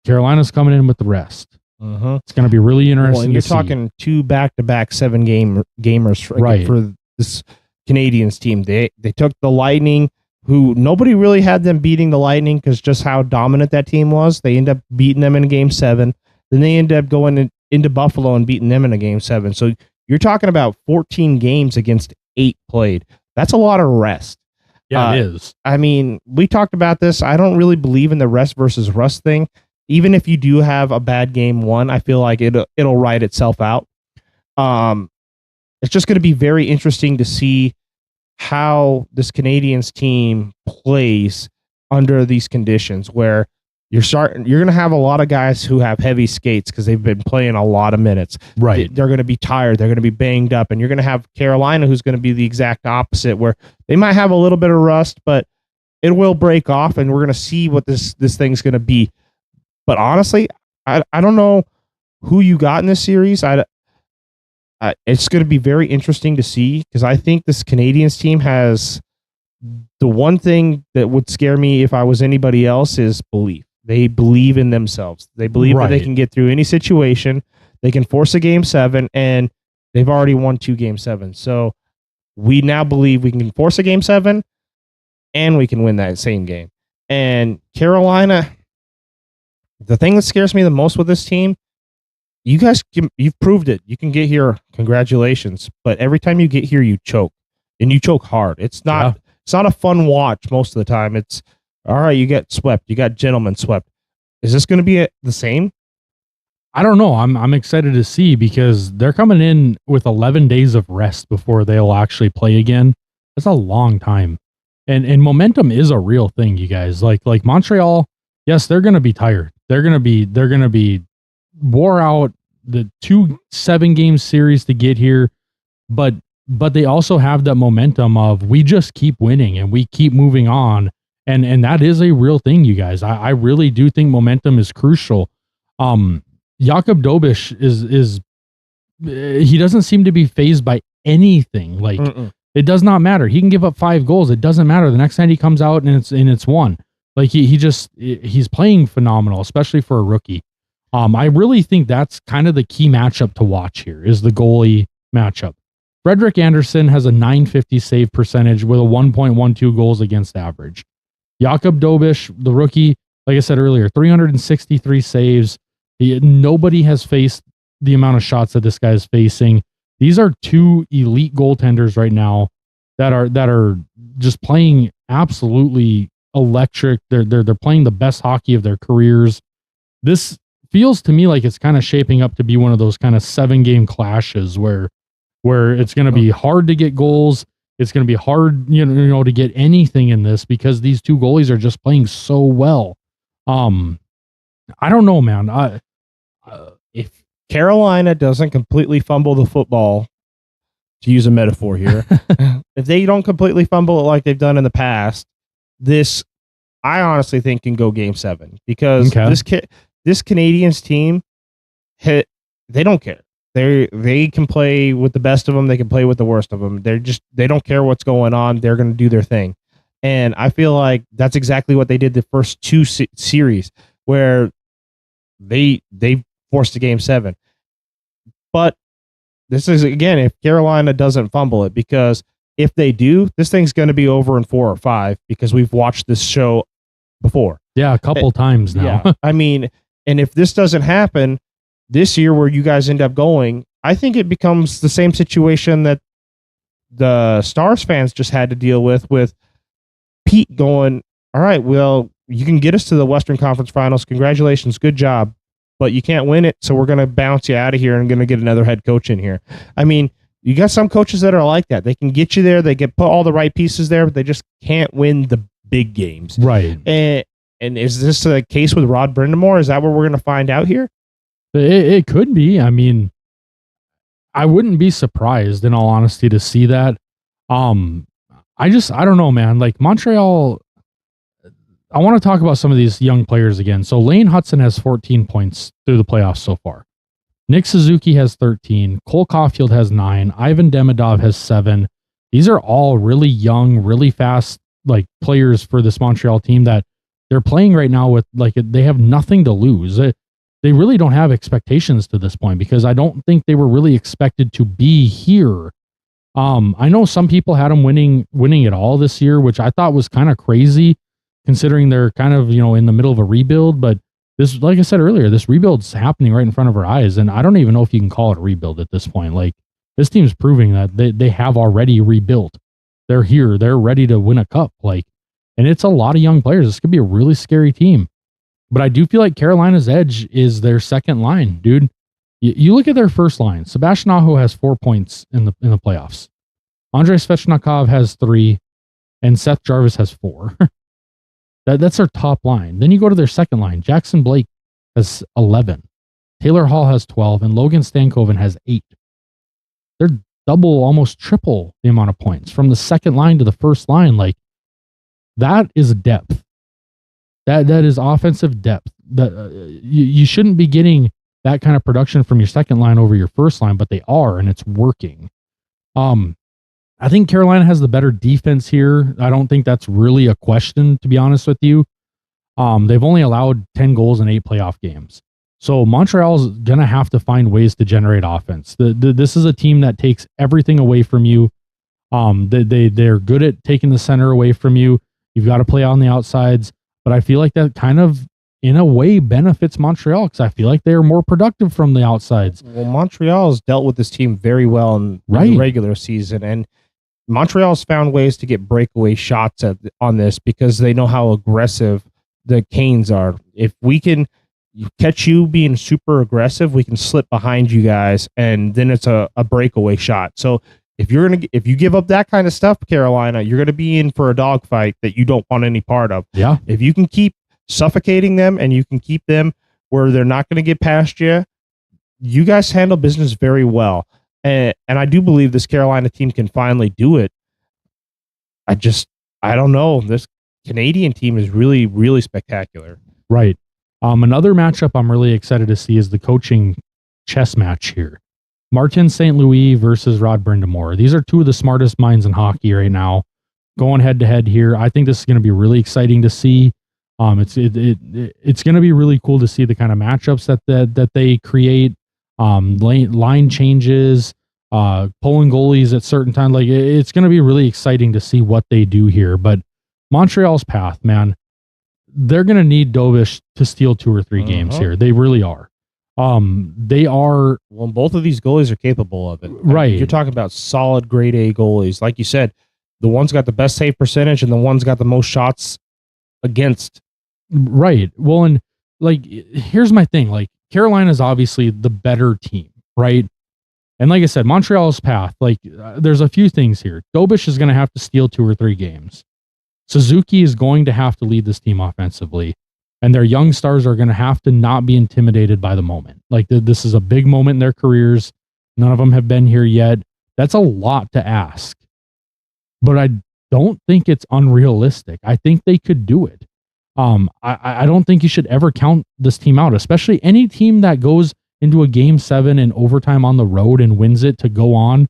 Carolina's coming in with the rest. It's going to be really interesting. And you're talking 2 back-to-back 7-gamers for this Canadiens team. They took the Lightning, who nobody really had them beating the Lightning because just how dominant that team was. They end up beating them in Game 7. Then they end up going into Buffalo and beating them in a Game 7. So you're talking about 14 games against 8 played. That's a lot of rest. Yeah, it is. I mean, we talked about this. I don't really believe in the rest versus rust thing. Even if you do have a bad Game 1, I feel like it'll ride itself out. It's just going to be very interesting to see how this Canadiens team plays under these conditions where you're going to have a lot of guys who have heavy skates because they've been playing a lot of minutes. Right. They're going to be tired. They're going to be banged up. And you're going to have Carolina, who's going to be the exact opposite, where they might have a little bit of rust, but it will break off, and we're going to see what this thing's going to be. But honestly, I don't know who you got in this series. It's going to be very interesting to see because I think this Canadiens team has the one thing that would scare me if I was anybody else is belief. They believe in themselves. They believe that they can get through any situation. They can force a Game 7, and they've already won 2 Game 7. So we now believe we can force a Game 7, and we can win that same game. And Carolina, the thing that scares me the most with this team, you've proved it. You can get here. Congratulations. But every time you get here, you choke, and you choke hard. It's not a fun watch most of the time. It's all right. You get swept. You got gentlemen swept. Is this going to be the same? I don't know. I'm excited to see because they're coming in with 11 days of rest before they'll actually play again. That's a long time. And momentum is a real thing, you guys. Like Montreal, yes, they're going to be tired. They're going to be wore out, the 2 7-game series to get here, but they also have that momentum of we just keep winning and we keep moving on. And that is a real thing, you guys. I really do think momentum is crucial. Jakub Dobeš is he doesn't seem to be fazed by anything. Like it does not matter. He can give up 5 goals. It doesn't matter. The next night he comes out and it's 1. Like he's playing phenomenal, especially for a rookie. I really think that's kind of the key matchup to watch here is the goalie matchup. Frederik Andersen has a .950 save percentage with a 1.12 goals against average. Jakub Dobeš, the rookie, like I said earlier, 363 saves. Nobody has faced the amount of shots that this guy is facing. These are 2 elite goaltenders right now that are just playing absolutely electric. They're playing the best hockey of their careers. This feels to me like it's kind of shaping up to be one of those kind of 7-game clashes where it's going to be hard to get goals. It's going to be hard, to get anything in this because these 2 goalies are just playing so well. I don't know, man. if Carolina doesn't completely fumble the football, to use a metaphor here, if they don't completely fumble it like they've done in the past, this I honestly think can go Game 7 because this Canadiens team, they don't care. They can play with the best of them. They can play with the worst of them. They don't care what's going on. They're going to do their thing. And I feel like that's exactly what they did the first two series where they forced a Game 7. But this is, again, if Carolina doesn't fumble it, because if they do, this thing's going to be over in 4 or 5 because we've watched this show before. Yeah, a couple times now. Yeah. I mean, and if this doesn't happen this year where you guys end up going, I think it becomes the same situation that the Stars fans just had to deal with Pete going, all right, well, you can get us to the Western Conference Finals. Congratulations. Good job. But you can't win it, so we're going to bounce you out of here and going to get another head coach in here. I mean, you got some coaches that are like that. They can get you there. They get put all the right pieces there, but they just can't win the big games. Right. And is this the case with Rod Brind'Amour? Is that what we're going to find out here? It could be. I mean, I wouldn't be surprised, in all honesty, to see that. I don't know, man. Like Montreal, I want to talk about some of these young players again. So Lane Hudson has 14 points through the playoffs so far. Nick Suzuki has 13. Cole Caulfield has 9. Ivan Demidov has 7. These are all really young, really fast, like players for this Montreal team that they're playing right now with, like, they have nothing to lose. They really don't have expectations to this point because I don't think they were really expected to be here. I know some people had them winning it all this year, which I thought was kind of crazy considering they're kind of, in the middle of a rebuild. But this, like I said earlier, this rebuild's happening right in front of our eyes. And I don't even know if you can call it a rebuild at this point. Like, this team's proving that they have already rebuilt. They're here. They're ready to win a cup. Like, and it's a lot of young players. This could be a really scary team. But I do feel like Carolina's edge is their second line, dude. You look at their first line. Sebastian Aho has 4 points in the playoffs. Andrei Svechnikov has 3, and Seth Jarvis has 4. That's their top line. Then you go to their second line. Jackson Blake has 11. Taylor Hall has 12, and Logan Stankoven has 8. They're double, almost triple the amount of points from the second line to the first line. Like, that is depth. That is offensive depth. That you shouldn't be getting that kind of production from your second line over your first line, but they are, and it's working. I think Carolina has the better defense here. I don't think that's really a question, to be honest with you. They've only allowed 10 goals in 8 playoff games. So Montreal's going to have to find ways to generate offense. This is a team that takes everything away from you. They're good at taking the center away from you. You've got to play on the outsides. But I feel like that kind of, in a way, benefits Montreal because I feel like they are more productive from the outsides. Well, Montreal has dealt with this team very well in the regular season, and Montreal's found ways to get breakaway shots on this because they know how aggressive the Canes are. If we can catch you being super aggressive, we can slip behind you guys, and then it's a breakaway shot. So if you give up that kind of stuff, Carolina, you're gonna be in for a dogfight that you don't want any part of. Yeah. If you can keep suffocating them and you can keep them where they're not going to get past you, you guys handle business very well. And I do believe this Carolina team can finally do it. I don't know. This Canadian team is really, really spectacular. Right. Another matchup I'm really excited to see is the coaching chess match here. Martin St. Louis versus Rod Brind'Amour. These are two of the smartest minds in hockey right now, going head to head here. I think this is going to be really exciting to see. It's going to be really cool to see the kind of matchups that they create. Line changes, pulling goalies at certain times. Like, it's going to be really exciting to see what they do here. But Montreal's path, man, they're going to need Dobish to steal 2 or 3 games here. They really are. They are. Well, both of these goalies are capable of it. Right. You're talking about solid grade A goalies. Like you said, the one's got the best save percentage and the one's got the most shots against. Right. Well, and like, here's my thing. Like, Carolina's obviously the better team, right? And like I said, Montreal's path, like, there's a few things here. Dobish is going to have to steal 2 or 3 games. Suzuki is going to have to lead this team offensively. And their young stars are going to have to not be intimidated by the moment. Like this is a big moment in their careers. None of them have been here yet. That's a lot to ask. But I don't think it's unrealistic. I think they could do it. I don't think you should ever count this team out, especially any team that goes into a game 7 in overtime on the road and wins it to go on.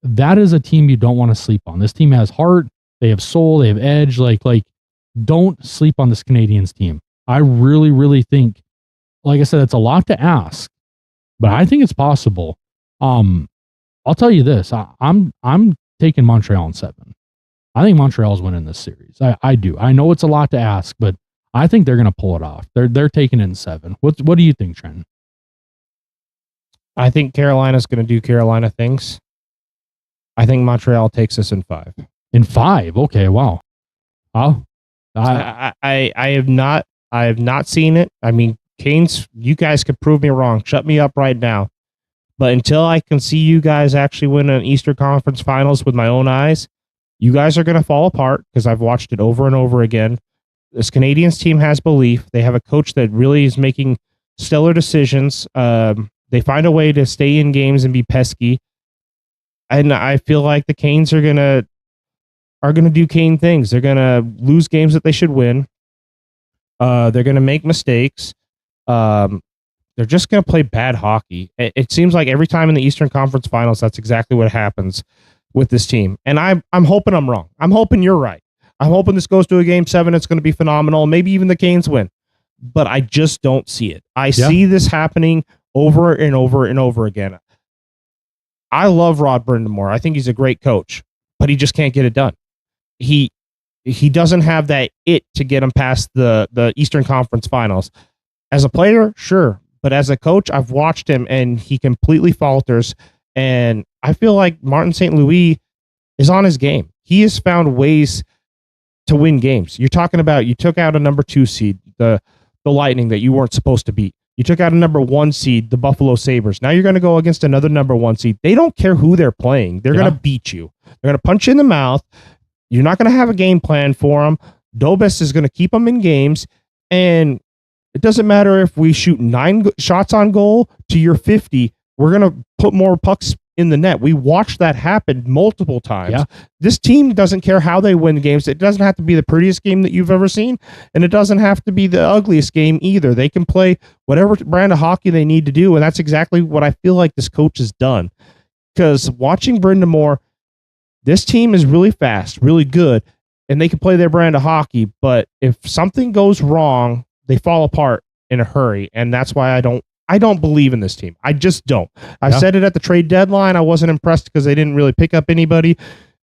That is a team you don't want to sleep on. This team has heart, they have soul, they have edge. Like don't sleep on this Canadiens team. I really, really think, like I said, it's a lot to ask, but I think it's possible. I'll tell you this. I'm taking Montreal in 7. I think Montreal's winning this series. I do. I know it's a lot to ask, but I think they're going to pull it off. They're taking it in 7. What do you think, Trent? I think Carolina's going to do Carolina things. I think Montreal takes us in 5. In 5? Okay, wow. Oh, I have not seen it. I mean, Canes, you guys could prove me wrong. Shut me up right now. But until I can see you guys actually win an Eastern Conference Finals with my own eyes, you guys are going to fall apart because I've watched it over and over again. This Canadiens team has belief. They have a coach that really is making stellar decisions. They find a way to stay in games and be pesky. And I feel like the Canes are gonna do Cane things. They're gonna lose games that they should win. They're gonna make mistakes. They're just gonna play bad hockey. It seems like every time in the Eastern Conference Finals, that's exactly what happens with this team. And I'm hoping I'm wrong. I'm hoping you're right. I'm hoping this goes to a game 7. It's going to be phenomenal. Maybe even the Canes win. But I just don't see it. I see this happening over and over and over again. I love Rod Brind'Amour. I think he's a great coach, but he just can't get it done. He doesn't have that it to get him past the Eastern Conference Finals. As a player, sure. But as a coach, I've watched him and he completely falters. And I feel like Martin St. Louis is on his game. He has found ways to win games. You're talking about you took out a number 2 seed, the Lightning that you weren't supposed to beat. You took out a number 1 seed, the Buffalo Sabres. Now you're going to go against another number 1 seed. They don't care who they're playing. They're going to beat you. They're going to punch you in the mouth. You're not going to have a game plan for them. Dobes is going to keep them in games. And it doesn't matter if we shoot 9 shots on goal to your 50. We're going to put more pucks in the net. We watched that happen multiple times. Yeah. This team doesn't care how they win games. It doesn't have to be the prettiest game that you've ever seen, and it doesn't have to be the ugliest game either. They can play whatever brand of hockey they need to do, and that's exactly what I feel like this coach has done. Because watching Brind'Amour, this team is really fast, really good, and they can play their brand of hockey, but if something goes wrong, they fall apart in a hurry, and that's why I don't believe in this team. I just don't. I said it at the trade deadline. I wasn't impressed because they didn't really pick up anybody.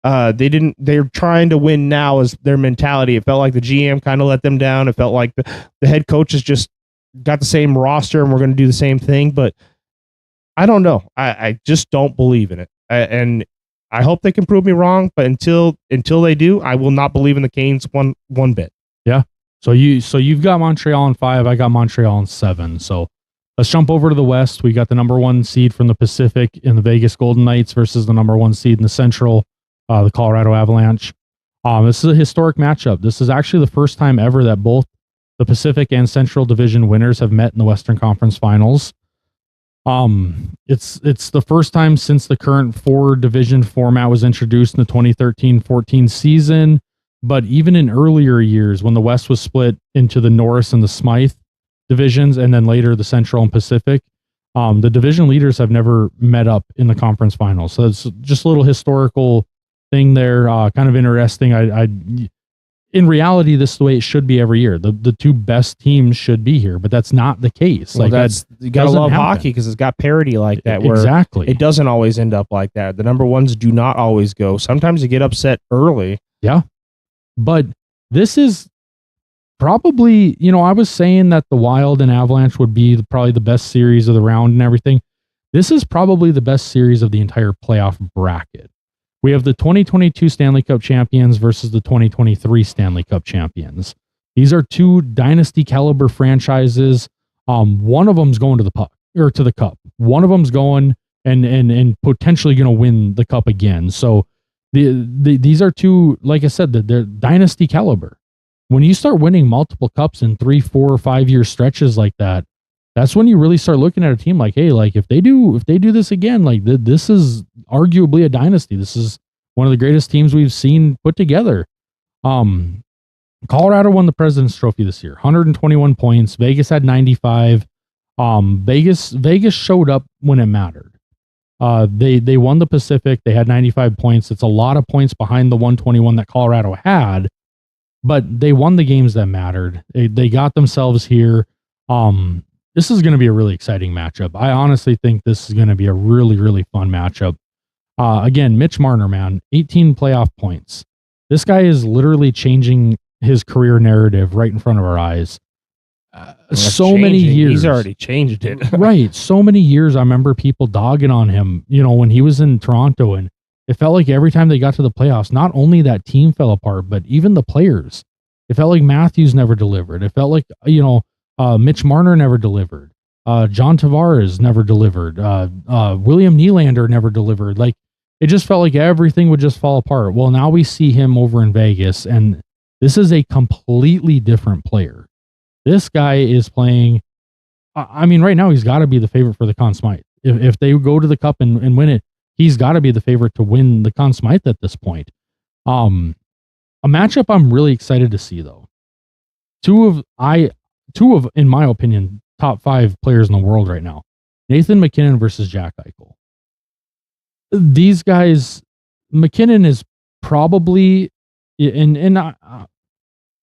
They're trying to win now is their mentality. It felt like the GM kind of let them down. It felt like the head coach has just got the same roster and we're going to do the same thing. But I don't know. I just don't believe in it. And I hope they can prove me wrong. But until they do, I will not believe in the Canes one bit. Yeah. So you've got Montreal in 5. I got Montreal in 7. So let's jump over to the West. We got the number 1 seed from the Pacific in the Vegas Golden Knights versus the number 1 seed in the Central, the Colorado Avalanche. This is a historic matchup. This is actually the first time ever that both the Pacific and Central Division winners have met in the Western Conference Finals. It's the first time since the current 4-division format was introduced in the 2013-14 season. But even in earlier years, when the West was split into the Norris and the Smythe divisions, and then later the Central and Pacific, the division leaders have never met up in the conference finals. So it's just a little historical thing there, kind of interesting. In reality, this is the way it should be every year. The 2 best teams should be here, but that's not the case. Well, you gotta love hockey because it's got parity like that. Where exactly, it doesn't always end up like that. The number 1s do not always go. Sometimes you get upset early. Yeah, but this is probably, I was saying that the Wild and Avalanche would be probably the best series of the round and everything. This is probably the best series of the entire playoff bracket. We have the 2022 Stanley Cup champions versus the 2023 Stanley Cup champions. These are 2 dynasty caliber franchises. One of them's going to the puck or to the cup. One of them's going and potentially going to win the cup again. So these are 2, like I said, they're dynasty caliber. when you start winning multiple cups in 3, 4, or 5 year stretches like that, that's when you really start looking at a team like, hey, like if they do this again, like this is arguably a dynasty. This is one of the greatest teams we've seen put together. Colorado won the President's Trophy this year, 121 points. Vegas had 95. Vegas showed up when it mattered. They won the Pacific. They had 95 points. It's a lot of points behind the 121 that Colorado had, but they won the games that mattered. They got themselves here. This is going to be a really exciting matchup. I honestly think this is going to be a really, really fun matchup. Again, Mitch Marner, man, 18 playoff points. This guy is literally changing his career narrative right in front of our eyes. So many years. He's already changed it. Right. So many years. I remember people dogging on him, when he was in Toronto, and it felt like every time they got to the playoffs, not only that team fell apart, but even the players. It felt like Matthews never delivered. It felt like, Mitch Marner never delivered. John Tavares never delivered. William Nylander never delivered. Like, it just felt like everything would just fall apart. Well, now we see him over in Vegas, and this is a completely different player. This guy is playing. Right now he's got to be the favorite for the Conn Smythe. If they go to the Cup and win it, he's got to be the favorite to win the Conn Smythe at this point. A matchup I'm really excited to see, though. Two of, in my opinion, top 5 players in the world right now. Nathan MacKinnon versus Jack Eichel. These guys, MacKinnon is probably, and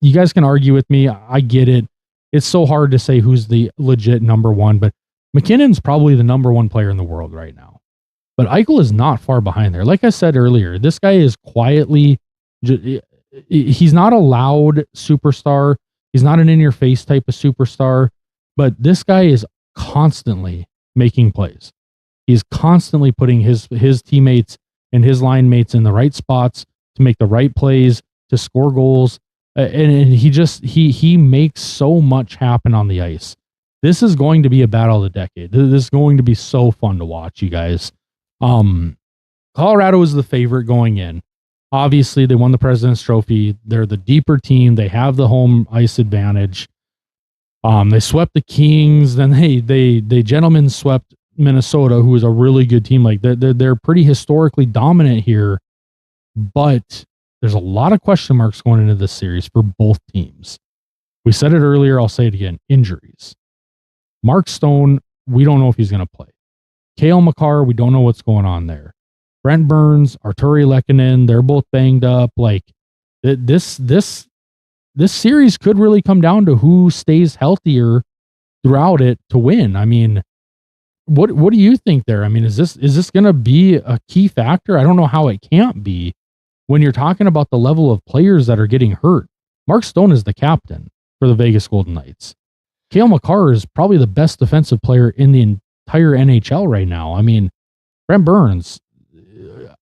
you guys can argue with me. I get it. It's so hard to say who's the legit number one, but MacKinnon's probably the number 1 player in the world right now. But Eichel is not far behind there. Like I said earlier, this guy is quietly, he's not a loud superstar. He's not an in-your-face type of superstar, but this guy is constantly making plays. He's constantly putting his teammates and his line mates in the right spots to make the right plays, to score goals. And he makes so much happen on the ice. This is going to be a battle of the decade. This is going to be so fun to watch, you guys. Colorado is the favorite going in. Obviously, they won the President's Trophy. They're the deeper team. They have the home ice advantage. They swept the Kings. Then they gentlemen swept Minnesota, who is a really good team. Like they're pretty historically dominant here, but there's a lot of question marks going into this series for both teams. We said it earlier. I'll say it again. Injuries. Mark Stone, we don't know if he's going to play. Cale Makar, we don't know what's going on there. Brent Burns, Arturi Lehkonen, they're both banged up. Like this series could really come down to who stays healthier throughout it to win. I mean, what do you think there? I mean, is this going to be a key factor? I don't know how it can't be when you're talking about the level of players that are getting hurt. Mark Stone is the captain for the Vegas Golden Knights. Cale Makar is probably the best defensive player in the entire NHL right now. I mean, Brent Burns,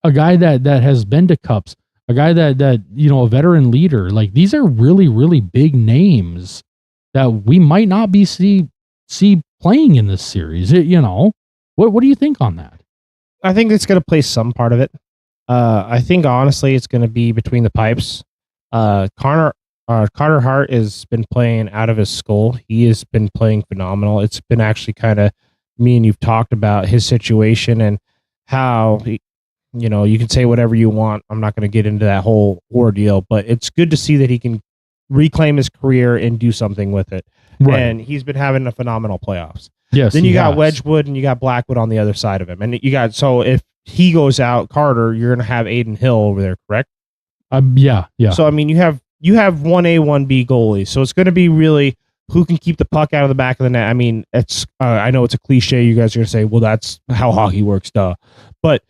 a guy that has been to cups, a guy that a veteran leader. Like, these are really, really big names that we might not be see playing in this series. What do you think on that? I think it's going to play some part of it. I think honestly it's going to be between the pipes. Carter Hart has been playing out of his skull. He has been playing phenomenal. It's been actually kind of, me and you've talked about his situation and how you can say whatever you want. I'm not going to get into that whole ordeal, but it's good to see that he can reclaim his career and do something with it. Right. And he's been having a phenomenal playoffs. Yes. Then you got Wedgwood and you got Blackwood on the other side of him. And so if he goes out, Carter, you're going to have Aiden Hill over there, correct? Yeah. So, I mean, you have 1A, 1B goalies. So it's going to be really who can keep the puck out of the back of the net. I mean, it's I know it's a cliche. You guys are going to say, well, that's how hockey works, duh. But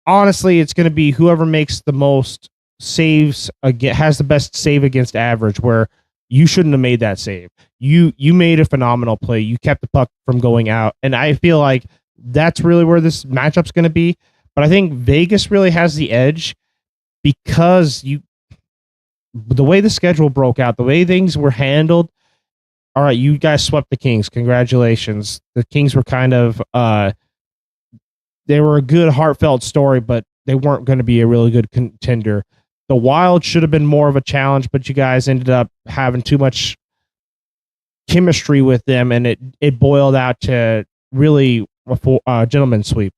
honestly, it's going to be whoever makes the most saves, has the best save against average, where you shouldn't have made that save. You made a phenomenal play. You kept the puck from going out. And I feel like that's really where this matchup's going to be. But I think Vegas really has the edge because the way the schedule broke out, the way things were handled. All right, you guys swept the Kings. Congratulations. The Kings were kind of they were a good, heartfelt story, but they weren't going to be a really good contender. The Wild should have been more of a challenge, but you guys ended up having too much chemistry with them, and it boiled out to really a gentleman's sweep.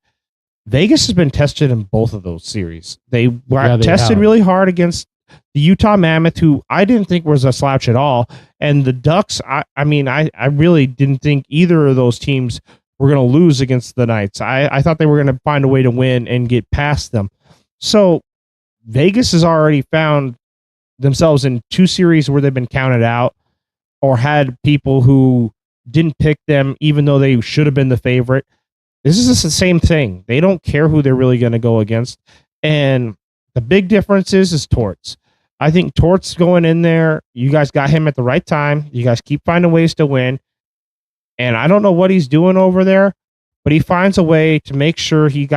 Vegas has been tested in both of those series. They were tested really hard against the Utah Mammoth, who I didn't think was a slouch at all, and the Ducks. I really didn't think either of those teams were going to lose against the Knights. I thought they were going to find a way to win and get past them. So Vegas has already found themselves in two series where they've been counted out or had people who didn't pick them even though they should have been the favorite. This is just the same thing. They don't care who they're really going to go against. And the big difference is Torts. I think Torts going in there, you guys got him at the right time. You guys keep finding ways to win. And I don't know what he's doing over there, but he finds a way to make sure he's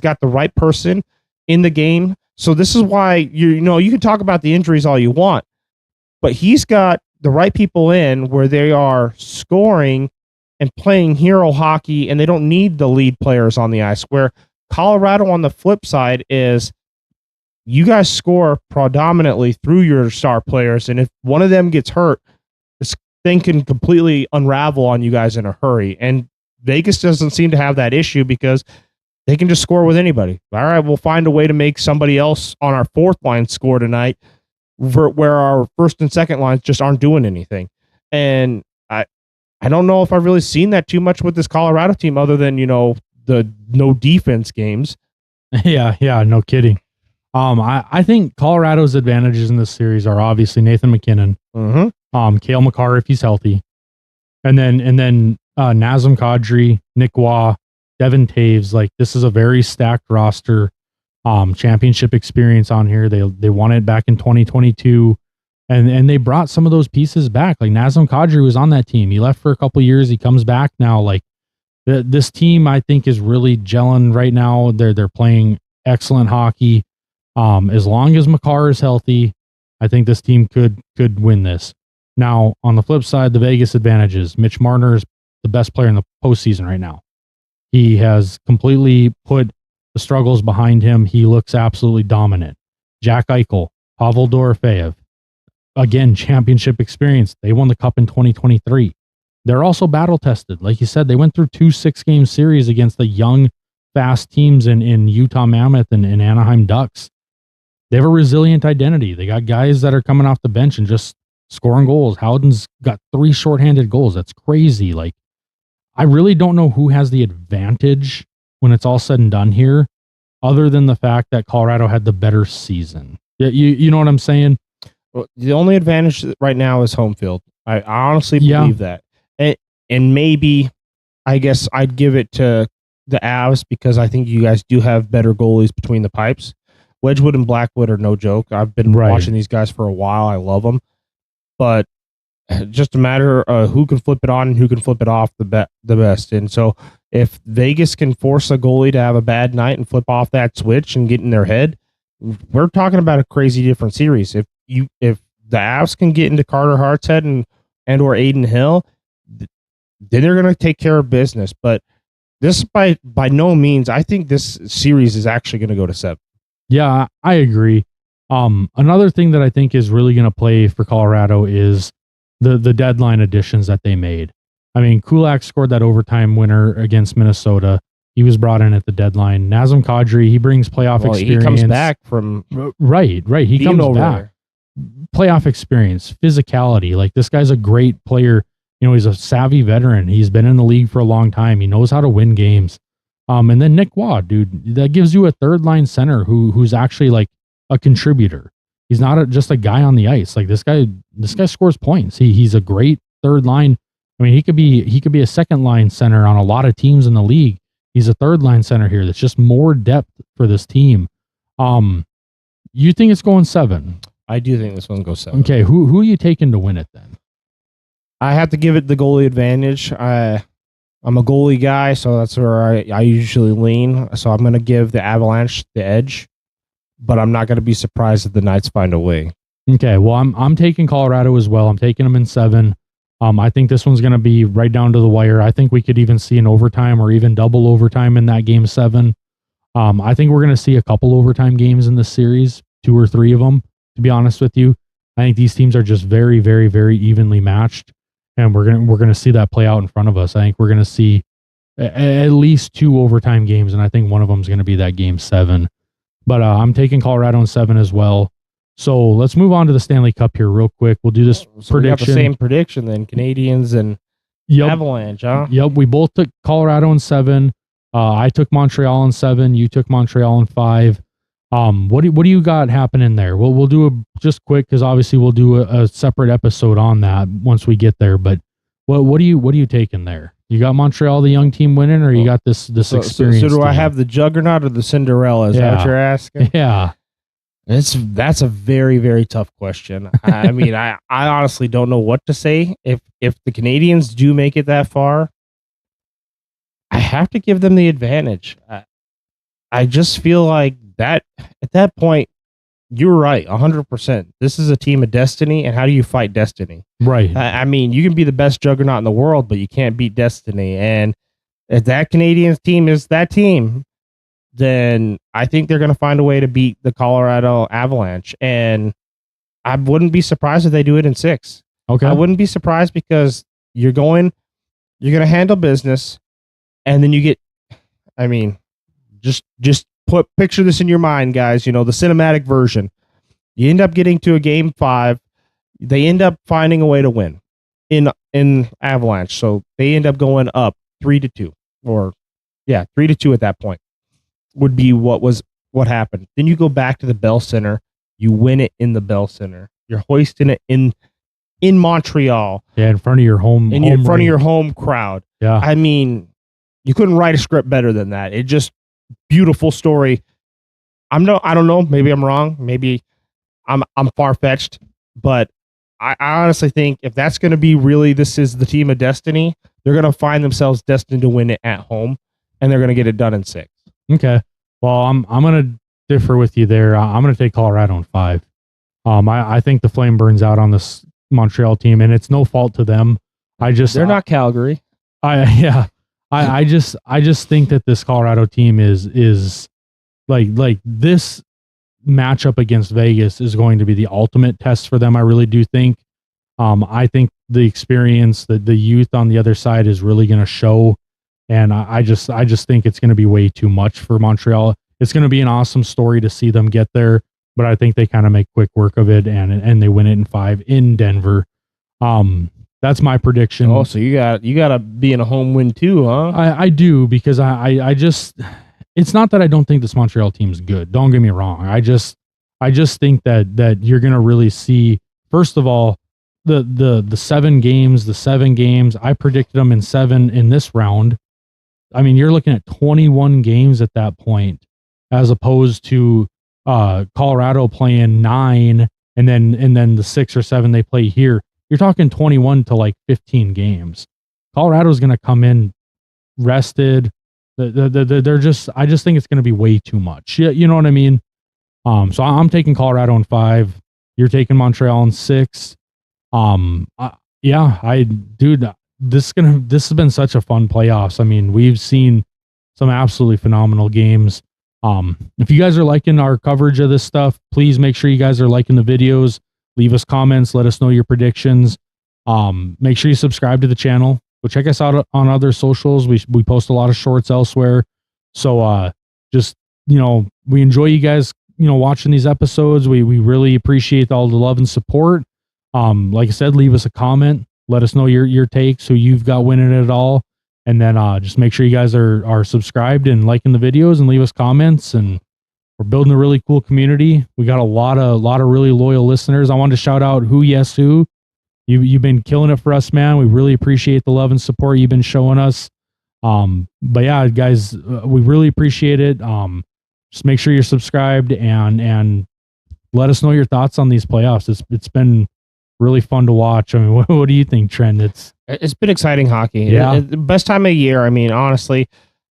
got the right person in the game. So this is why you can talk about the injuries all you want, but he's got the right people in where they are scoring and playing hero hockey, and they don't need the lead players on the ice. Where Colorado, on the flip side, is you guys score predominantly through your star players, and if one of them gets hurt, this thing can completely unravel on you guys in a hurry. And Vegas doesn't seem to have that issue because they can just score with anybody. All right, we'll find a way to make somebody else on our fourth line score tonight, where our first and second lines just aren't doing anything. And I don't know if I've really seen that too much with this Colorado team other than, the no defense games. Yeah, no kidding. I think Colorado's advantages in this series are obviously Nathan MacKinnon, Cale Makar if he's healthy, and then Nazem Kadri, Nick Waugh, Devin Taves. Like, this is a very stacked roster. Championship experience on here. They won it back in 2022. And they brought some of those pieces back. Like Nazem Kadri was on that team. He left for a couple of years. He comes back now. Like this team, I think, is really gelling right now. They're playing excellent hockey. As long as Makar is healthy, I think this team could win this. Now, on the flip side, the Vegas advantages. Mitch Marner is the best player in the postseason right now. He has completely put the struggles behind him. He looks absolutely dominant. Jack Eichel, Pavel Dorofeyev. Again, championship experience. They won the cup in 2023. They're also battle tested. Like you said, they went through 2 6-game series against the young, fast teams in Utah Mammoth and Anaheim Ducks. They have a resilient identity. They got guys that are coming off the bench and just scoring goals. Howden's got 3 shorthanded goals. That's crazy. Like, I really don't know who has the advantage when it's all said and done here, other than the fact that Colorado had the better season. You know what I'm saying? Well, the only advantage right now is home field. I honestly believe that. And maybe, I guess I'd give it to the Avs because I think you guys do have better goalies between the pipes. Wedgwood and Blackwood are no joke. I've been watching these guys for a while. I love them. But just a matter of who can flip it on and who can flip it off the best. And so if Vegas can force a goalie to have a bad night and flip off that switch and get in their head, we're talking about a crazy different series. If the Avs can get into Carter Hart's head and or Aiden Hill, then they're going to take care of business. But this by no means, I think this series is actually going to go to 7. Yeah, I agree. Another thing that I think is really going to play for Colorado is the deadline additions that they made. I mean, Kulak scored that overtime winner against Minnesota. He was brought in at the deadline. Nazem Kadri, he brings playoff experience. He comes back from right. He comes back. Playoff experience, physicality. Like, this guy's a great player. He's a savvy veteran. He's been in the league for a long time. He knows how to win games. And then Nick Waugh, dude, that gives you a third line center who's actually like a contributor. He's not just a guy on the ice. Like, this guy scores points. He's a great third line. I mean, he could be a second line center on a lot of teams in the league. He's a third line center here. That's just more depth for this team. You think it's going 7? I do think this one goes 7. Okay, who are you taking to win it then? I have to give it the goalie advantage. I'm a goalie guy, so that's where I usually lean. So I'm going to give the Avalanche the edge, but I'm not going to be surprised if the Knights find a way. Okay, well, I'm taking Colorado as well. I'm taking them in 7. I think this one's going to be right down to the wire. I think we could even see an overtime or even double overtime in that game 7. I think we're going to see a couple overtime games in this series. 2 or 3 of them, to be honest with you. I think these teams are just very, very, very evenly matched, and we're gonna see that play out in front of us. I think we're gonna see at least 2 overtime games, and I think one of them is going to be that game 7. But I'm taking Colorado in 7 as well. So let's move on to the Stanley Cup here real quick. We'll do this prediction. We got the same prediction then, Canadiens and Avalanche, huh? Yep, we both took Colorado in 7. I took Montreal in 7. You took Montreal in 5. What do you got happening there? We'll do just quick, because obviously we'll do a separate episode on that once we get there. But what are you taking there? You got Montreal, the young team, winning, or you got this experience? So do I have the Juggernaut or the Cinderella? Is that what you're asking? Yeah. That's a very, very tough question. I mean, I honestly don't know what to say. If the Canadiens do make it that far, I have to give them the advantage. I just feel like that at that point, you're right, 100%. This is a team of destiny, and how do you fight destiny? Right. I mean, you can be the best Juggernaut in the world, but you can't beat destiny. And if that Canadiens team is that team, then I think they're going to find a way to beat the Colorado Avalanche. And I wouldn't be surprised if they do it in 6. Okay. I wouldn't be surprised, because you're going to handle business, and then you get, I mean, just picture this in your mind, guys. You know, the cinematic version. You end up getting to a game 5. They end up finding a way to win in Avalanche. So they end up going up 3-2, or 3-2 at that point would be what happened. Then you go back to the Bell Center. You win it in the Bell Center. You're hoisting it in Montreal. Yeah, in front of your home. In front of your home crowd. Yeah. I mean, you couldn't write a script better than that. It just beautiful story. I don't know. Maybe I'm wrong. Maybe I'm far-fetched, but I honestly think if that's going to be really, this is the team of destiny, they're going to find themselves destined to win it at home, and they're going to get it done in 6. Okay. Well, I'm going to differ with you there. I'm going to take Colorado in 5. I think the flame burns out on this Montreal team, and it's no fault to them. They're not Calgary. I just think that this Colorado team is like this matchup against Vegas is going to be the ultimate test for them. I really do think. I think the experience, the youth on the other side is really going to show, and I just think it's going to be way too much for Montreal. It's going to be an awesome story to see them get there, but I think they kind of make quick work of it, and they win it in 5 in Denver. That's my prediction. Oh, so you got to be in a home win too, huh? I do, because I just, it's not that I don't think this Montreal team is good. Don't get me wrong. I just think that you're gonna really see, first of all, the 7 games. I predicted them in 7 in this round. I mean, you're looking at 21 games at that point, as opposed to Colorado playing 9 and then the 6 or 7 they play here. You're talking 21 to like 15 games. Colorado's going to come in rested. They're just, I just think it's going to be way too much. You know what I mean? So I'm taking Colorado in 5. You're taking Montreal in 6. This has been such a fun playoffs. I mean, we've seen some absolutely phenomenal games. If you guys are liking our coverage of this stuff, please make sure you guys are liking the videos. Leave us comments. Let us know your predictions. Make sure you subscribe to the channel. Go check us out on other socials. We post a lot of shorts elsewhere. So just, we enjoy you guys, watching these episodes. We really appreciate all the love and support. Like I said, leave us a comment. Let us know your takes, who you've got winning it all. And then just make sure you guys are subscribed and liking the videos, and leave us comments. And we're building a really cool community. We got a lot of really loyal listeners. I wanted to shout out Who Yes Who. You've been killing it for us, man. We really appreciate the love and support you've been showing us. But yeah, guys, we really appreciate it. Just make sure you're subscribed and let us know your thoughts on these playoffs. It's been really fun to watch. I mean, what do you think, Trent? It's been exciting hockey. Yeah. The best time of year. I mean, honestly,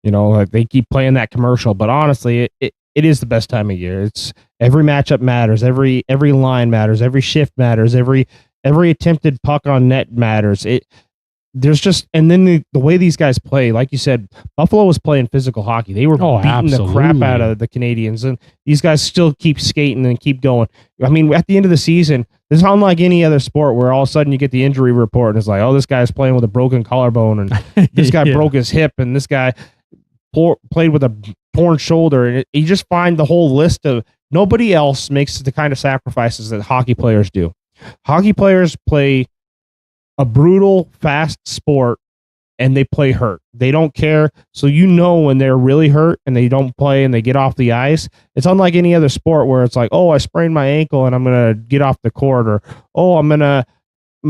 like they keep playing that commercial, but honestly, it is the best time of year. It's every matchup matters. Every line matters. Every shift matters. Every attempted puck on net matters. there's just, and then the way these guys play, like you said, Buffalo was playing physical hockey. They were beating the crap out of the Canadiens, and these guys still keep skating and keep going. I mean, at the end of the season, this is unlike any other sport where all of a sudden you get the injury report and it's like, oh, this guy's playing with a broken collarbone, and this guy broke his hip, and this guy played with a torn shoulder. And you just find the whole list of nobody else makes the kind of sacrifices that hockey players do. Hockey players play a brutal, fast sport, and they play hurt. They don't care. So when they're really hurt and they don't play and they get off the ice. It's unlike any other sport where it's like, oh, I sprained my ankle and I'm going to get off the court, or, oh,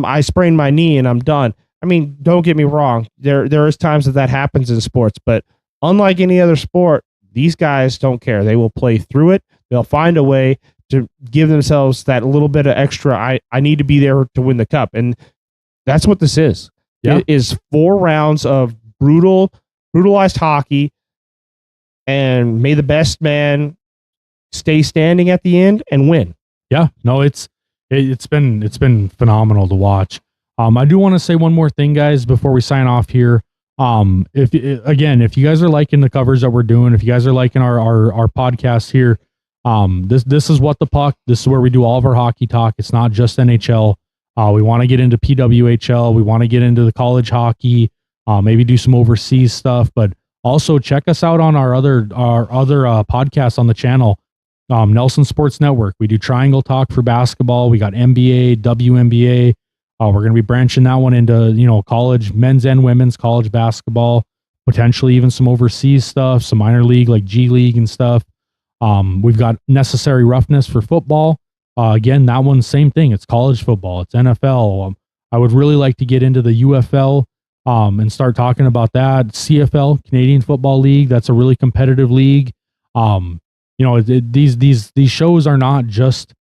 I sprained my knee and I'm done. I mean, don't get me wrong. There is times that happens in sports, but unlike any other sport, these guys don't care. They will play through it. They'll find a way to give themselves that little bit of extra. I need to be there to win the cup. And that's what this is. Yeah. It is 4 rounds of brutalized hockey, and may the best man stay standing at the end and win. Yeah, no, it's been phenomenal to watch. I do want to say one more thing, guys, before we sign off here. If you guys are liking the covers that we're doing, if you guys are liking our podcast here, this is What the Puck. This is where we do all of our hockey talk. It's not just NHL. We want to get into PWHL. We want to get into the college hockey, maybe do some overseas stuff, but also check us out on our other podcasts on the channel. Nelson Sports Network. We do Triangle Talk for basketball. We got NBA, WNBA. We're going to be branching that one into, college, men's and women's college basketball, potentially even some overseas stuff, some minor league like G League and stuff. We've got Necessary Roughness for football. Again, that one, same thing. It's college football. It's NFL. I would really like to get into the UFL and start talking about that. CFL, Canadian Football League. That's a really competitive league. These shows are not just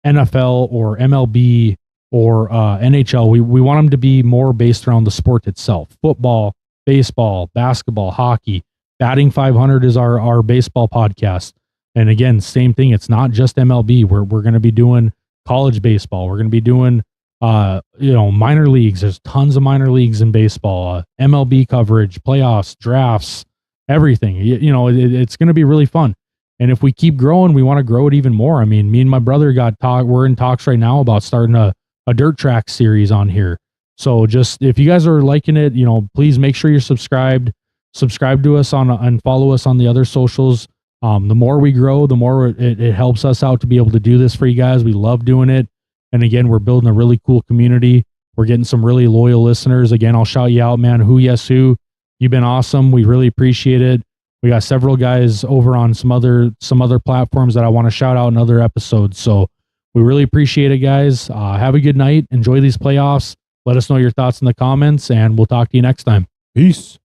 NFL or MLB or NHL. We want them to be more based around the sport itself. Football, baseball, basketball, hockey. Batting 500 is our baseball podcast. And again, same thing. It's not just MLB. We're going to be doing college baseball. We're going to be doing, minor leagues. There's tons of minor leagues in baseball, MLB coverage, playoffs, drafts, everything. It's going to be really fun. And if we keep growing, we want to grow it even more. I mean, me and my brother we're in talks right now about starting a dirt track series on here. So just, if you guys are liking it, please make sure you're subscribed to us and follow us on the other socials. The more we grow, the more it helps us out to be able to do this for you guys. We love doing it. And again, we're building a really cool community. We're getting some really loyal listeners. Again, I'll shout you out, man. Who, yes, who. You've been awesome. We really appreciate it. We got several guys over on some other platforms that I want to shout out in other episodes. So we really appreciate it, guys. Have a good night. Enjoy these playoffs. Let us know your thoughts in the comments, and we'll talk to you next time. Peace.